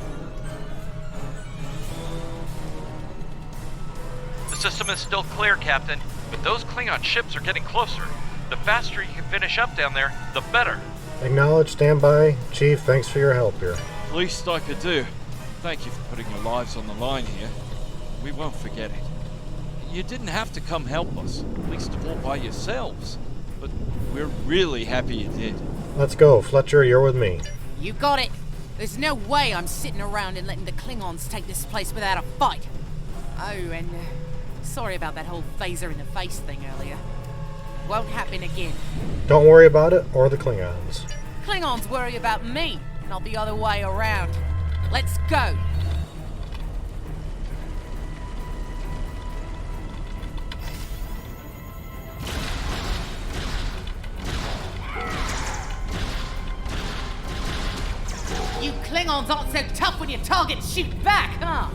The system is still clear, Captain, but those Klingon ships are getting closer. The faster you can finish up down there, the better. Acknowledge, stand by. Chief, thanks for your help here. Least I could do. Thank you for putting your lives on the line here. We won't forget it. You didn't have to come help us, least of all by yourselves. But we're really happy you did. Let's go. Fletcher, you're with me. You got it. There's no way I'm sitting around and letting the Klingons take this place without a fight. Oh, and sorry about that whole phaser in the face thing earlier. Won't happen again. Don't worry about it, or the Klingons. Klingons worry about me, not the other way around. Let's go. You Klingons aren't so tough when your targets shoot back, huh?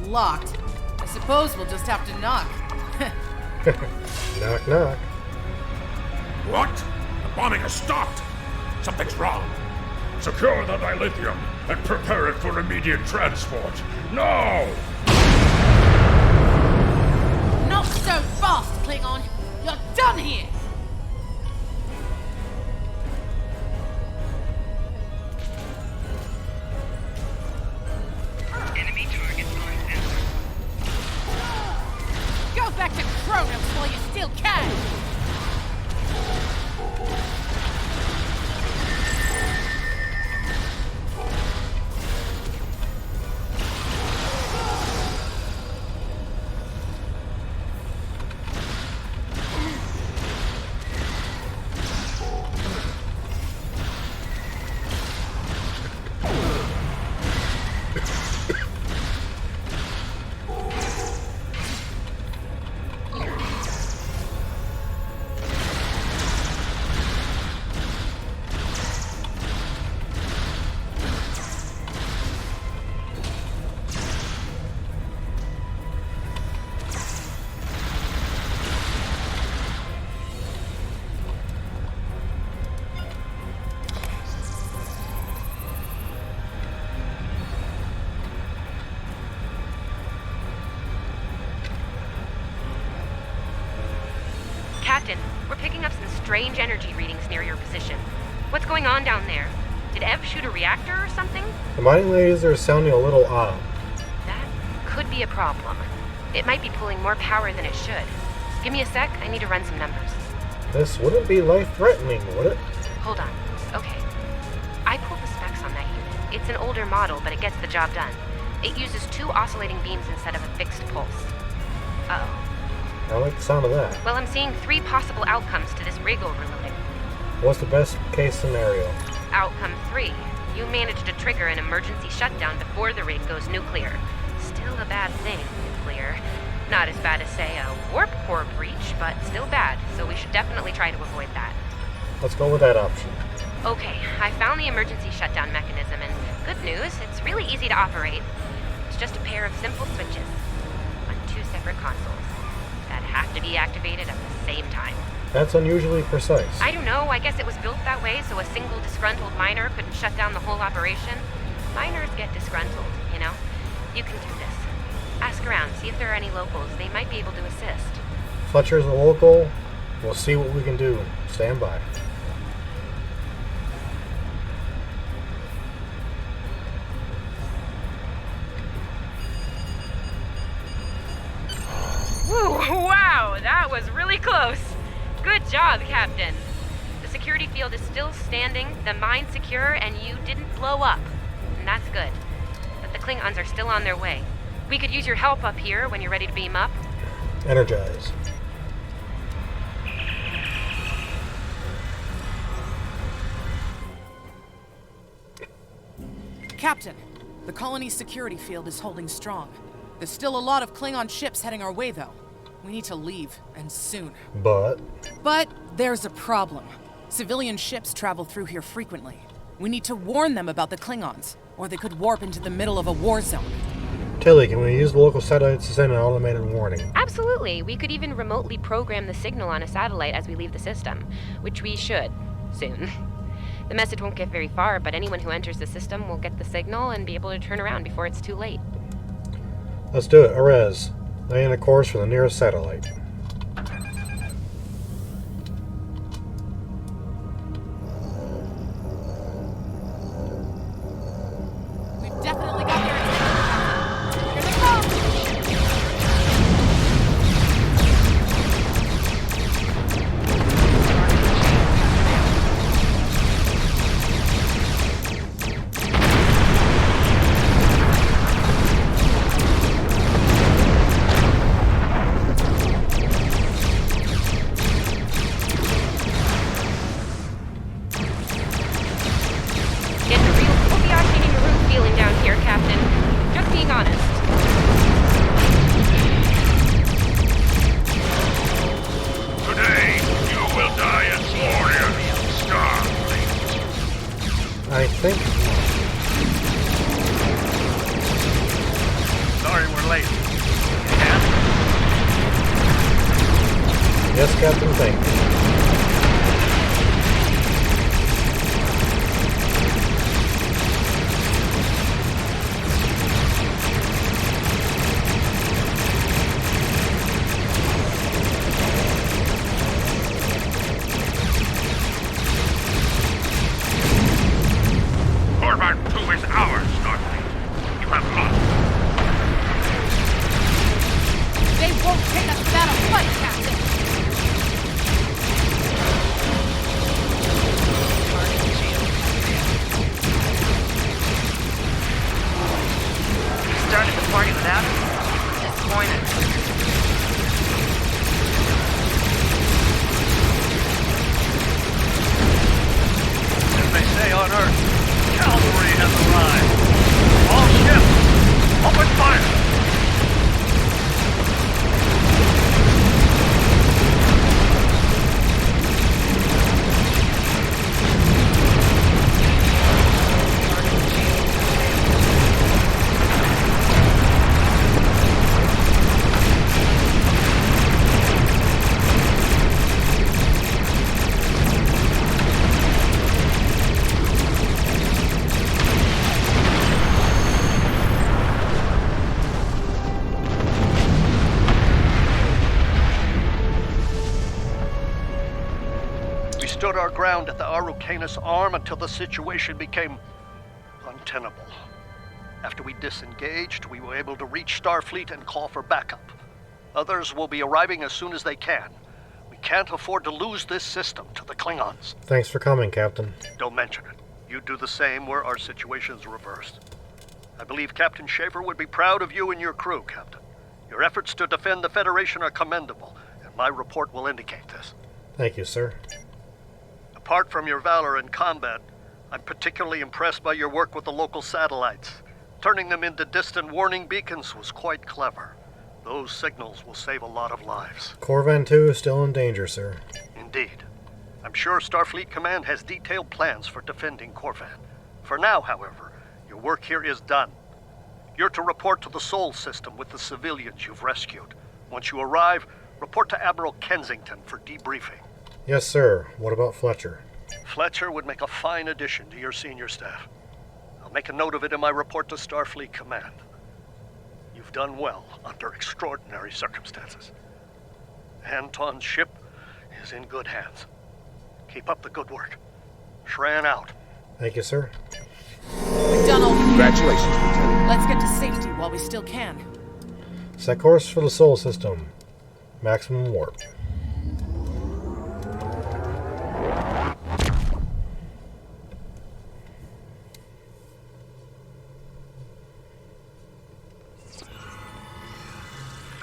Locked. I suppose we'll just have to knock. Knock, knock. What? The bombing has stopped. Something's wrong. Secure the dilithium and prepare it for immediate transport. Now! Not so fast, Klingon. You're done here. Go back to Kronos while you still can! Captain, we're picking up some strange energy readings near your position. What's going on down there? Did Ev shoot a reactor or something? The mining laser is sounding a little odd. That could be a problem. It might be pulling more power than it should. Give me a sec, I need to run some numbers. This wouldn't be life-threatening, would it? Hold on. Okay. I pulled the specs on that unit. It's an older model, but it gets the job done. It uses 2 oscillating beams instead of a fixed pulse. Uh-oh. I like the sound of that. Well, I'm seeing 3 possible outcomes to this rig overloading. What's the best case scenario? Outcome 3. You managed to trigger an emergency shutdown before the rig goes nuclear. Still a bad thing, nuclear. Not as bad as, say, a warp core breach, but still bad, so we should definitely try to avoid that. Let's go with that option. Okay, I found the emergency shutdown mechanism, and good news, it's really easy to operate. It's just a pair of simple switches on 2 separate consoles that have to be activated at the same time. That's unusually precise. I don't know, I guess it was built that way so a single disgruntled miner couldn't shut down the whole operation. Miners get disgruntled, you know? You can do this. Ask around, see if there are any locals. They might be able to assist. Fletcher's a local. We'll see what we can do. Stand by. Woo, wow, that was really close. Good job, Captain. The security field is still standing, the mine's secure, and you didn't blow up. And that's good. But the Klingons are still on their way. We could use your help up here when you're ready to beam up. Energize. Captain, the colony's security field is holding strong. There's still a lot of Klingon ships heading our way, though. We need to leave, and soon. But there's a problem. Civilian ships travel through here frequently. We need to warn them about the Klingons, or they could warp into the middle of a war zone. Tilly, can we use the local satellites to send an automated warning? Absolutely. We could even remotely program the signal on a satellite as we leave the system, which we should, soon. The message won't get very far, but anyone who enters the system will get the signal and be able to turn around before it's too late. Let's do it. Arez, lay in a course for the nearest satellite. We've definitely got their attention. Here they come! Sorry we're late. Yes, Captain, thank you. Orbit 2 is ours, Starfleet. You have lost. They won't take us without a fight, Captain! stood our ground at the Araucanus Arm until the situation became untenable. After we disengaged, we were able to reach Starfleet and call for backup. Others will be arriving as soon as they can. We can't afford to lose this system to the Klingons. Thanks for coming, Captain. Don't mention it. You do the same where our situation's reversed. I believe Captain Schaefer would be proud of you and your crew, Captain. Your efforts to defend the Federation are commendable, and my report will indicate this. Thank you, sir. Apart from your valor in combat, I'm particularly impressed by your work with the local satellites. Turning them into distant warning beacons was quite clever. Those signals will save a lot of lives. Corvan 2 is still in danger, sir. Indeed. I'm sure Starfleet Command has detailed plans for defending Corvan. For now, however, your work here is done. You're to report to the Sol system with the civilians you've rescued. Once you arrive, report to Admiral Kensington for debriefing. Yes, sir. What about Fletcher? Fletcher would make a fine addition to your senior staff. I'll make a note of it in my report to Starfleet Command. You've done well under extraordinary circumstances. Anton's ship is in good hands. Keep up the good work. Shran out. Thank you, sir. We've done all we can. Congratulations, Lieutenant. Let's get to safety while we still can. Set course for the Sol system. Maximum warp.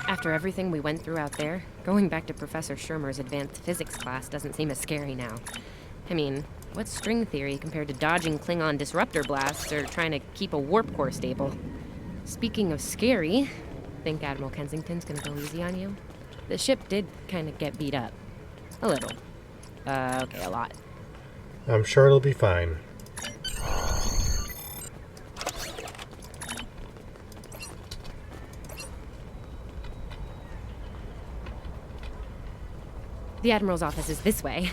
After everything we went through out there, going back to Professor Shermer's advanced physics class doesn't seem as scary now. I mean, what's string theory compared to dodging Klingon disruptor blasts or trying to keep a warp core stable? Speaking of scary, think Admiral Kensington's gonna go easy on you? The ship did kind of get beat up. A little. Okay, a lot. I'm sure it'll be fine. The Admiral's office is this way.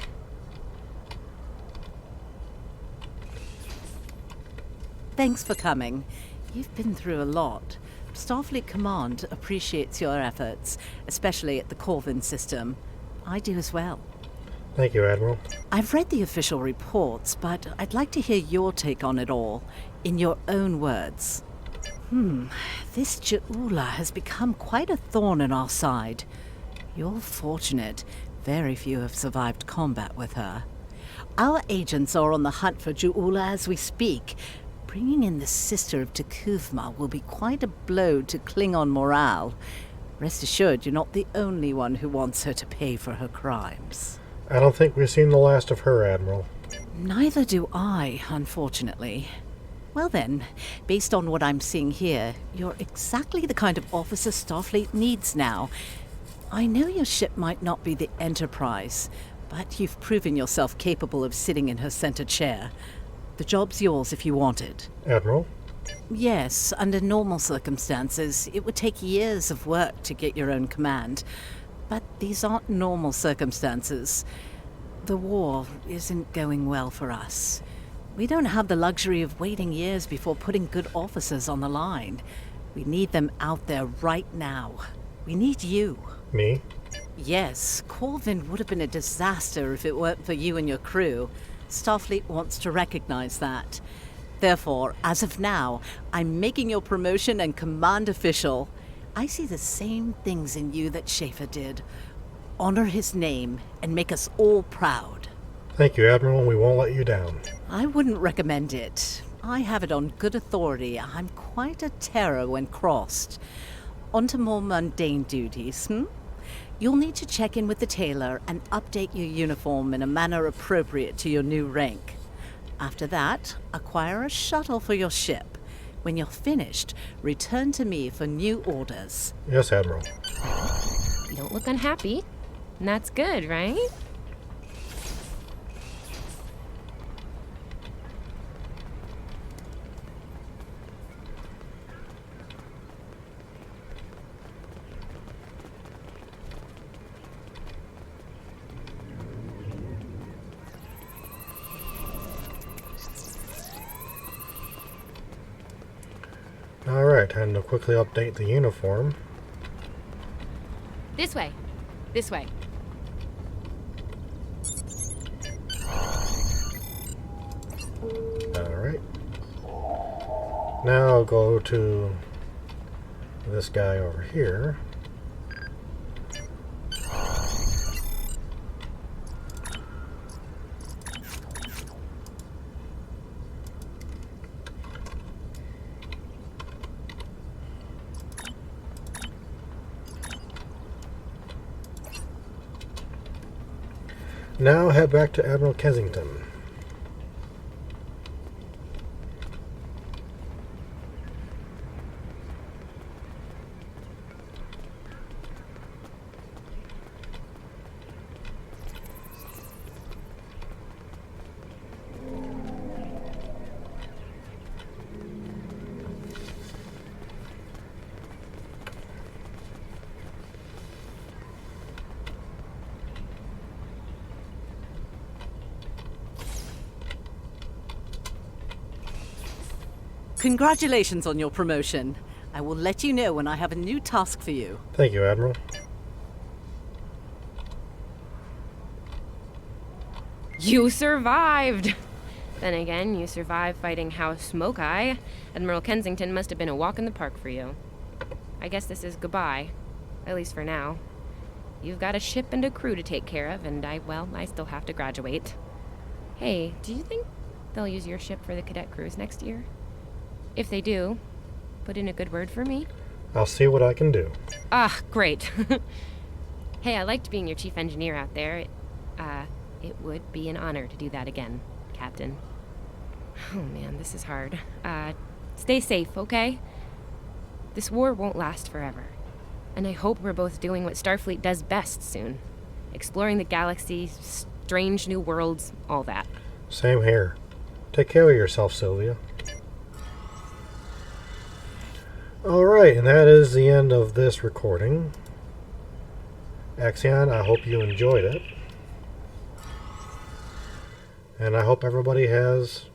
Thanks for coming. You've been through a lot. Starfleet Command appreciates your efforts, especially at the Corvin system. I do as well. Thank you, Admiral. I've read the official reports, but I'd like to hear your take on it all, in your own words. This Ju'ula has become quite a thorn in our side. You're fortunate. Very few have survived combat with her. Our agents are on the hunt for Ju'ula as we speak. Bringing in the sister of T'Kuvma will be quite a blow to Klingon morale. Rest assured, you're not the only one who wants her to pay for her crimes. I don't think we've seen the last of her, Admiral. Neither do I, unfortunately. Well then, based on what I'm seeing here, you're exactly the kind of officer Starfleet needs now. I know your ship might not be the Enterprise, but you've proven yourself capable of sitting in her center chair. The job's yours if you want it. Admiral? Yes, under normal circumstances, it would take years of work to get your own command. But these aren't normal circumstances. The war isn't going well for us. We don't have the luxury of waiting years before putting good officers on the line. We need them out there right now. We need you. Me? Yes, Corvin would have been a disaster if it weren't for you and your crew. Starfleet wants to recognize that. Therefore, as of now, I'm making your promotion and command official. I see the same things in you that Schaefer did. Honor his name and make us all proud. Thank you, Admiral. We won't let you down. I wouldn't recommend it. I have it on good authority. I'm quite a terror when crossed. On to more mundane duties, You'll need to check in with the tailor and update your uniform in a manner appropriate to your new rank. After that, acquire a shuttle for your ship. When you're finished, return to me for new orders. Yes, Admiral. You don't look unhappy. And that's good, right? Alright, time to quickly update the uniform. This way. This way. Now I'll go to this guy over here. Now head back to Admiral Kensington. Congratulations on your promotion. I will let you know when I have a new task for you. Thank you, Admiral. You survived! Then again, you survived fighting House Smoke Eye. Admiral Kensington must have been a walk in the park for you. I guess this is goodbye. At least for now. You've got a ship and a crew to take care of, and I still have to graduate. Hey, do you think they'll use your ship for the cadet cruise next year? If they do, put in a good word for me. I'll see what I can do. Ah, great. Hey, I liked being your chief engineer out there. It would be an honor to do that again, Captain. Oh man, this is hard. Stay safe, okay? This war won't last forever. And I hope we're both doing what Starfleet does best soon. Exploring the galaxy, strange new worlds, all that. Same here. Take care of yourself, Sylvia. Alright, and that is the end of this recording. Axion, I hope you enjoyed it. And I hope everybody has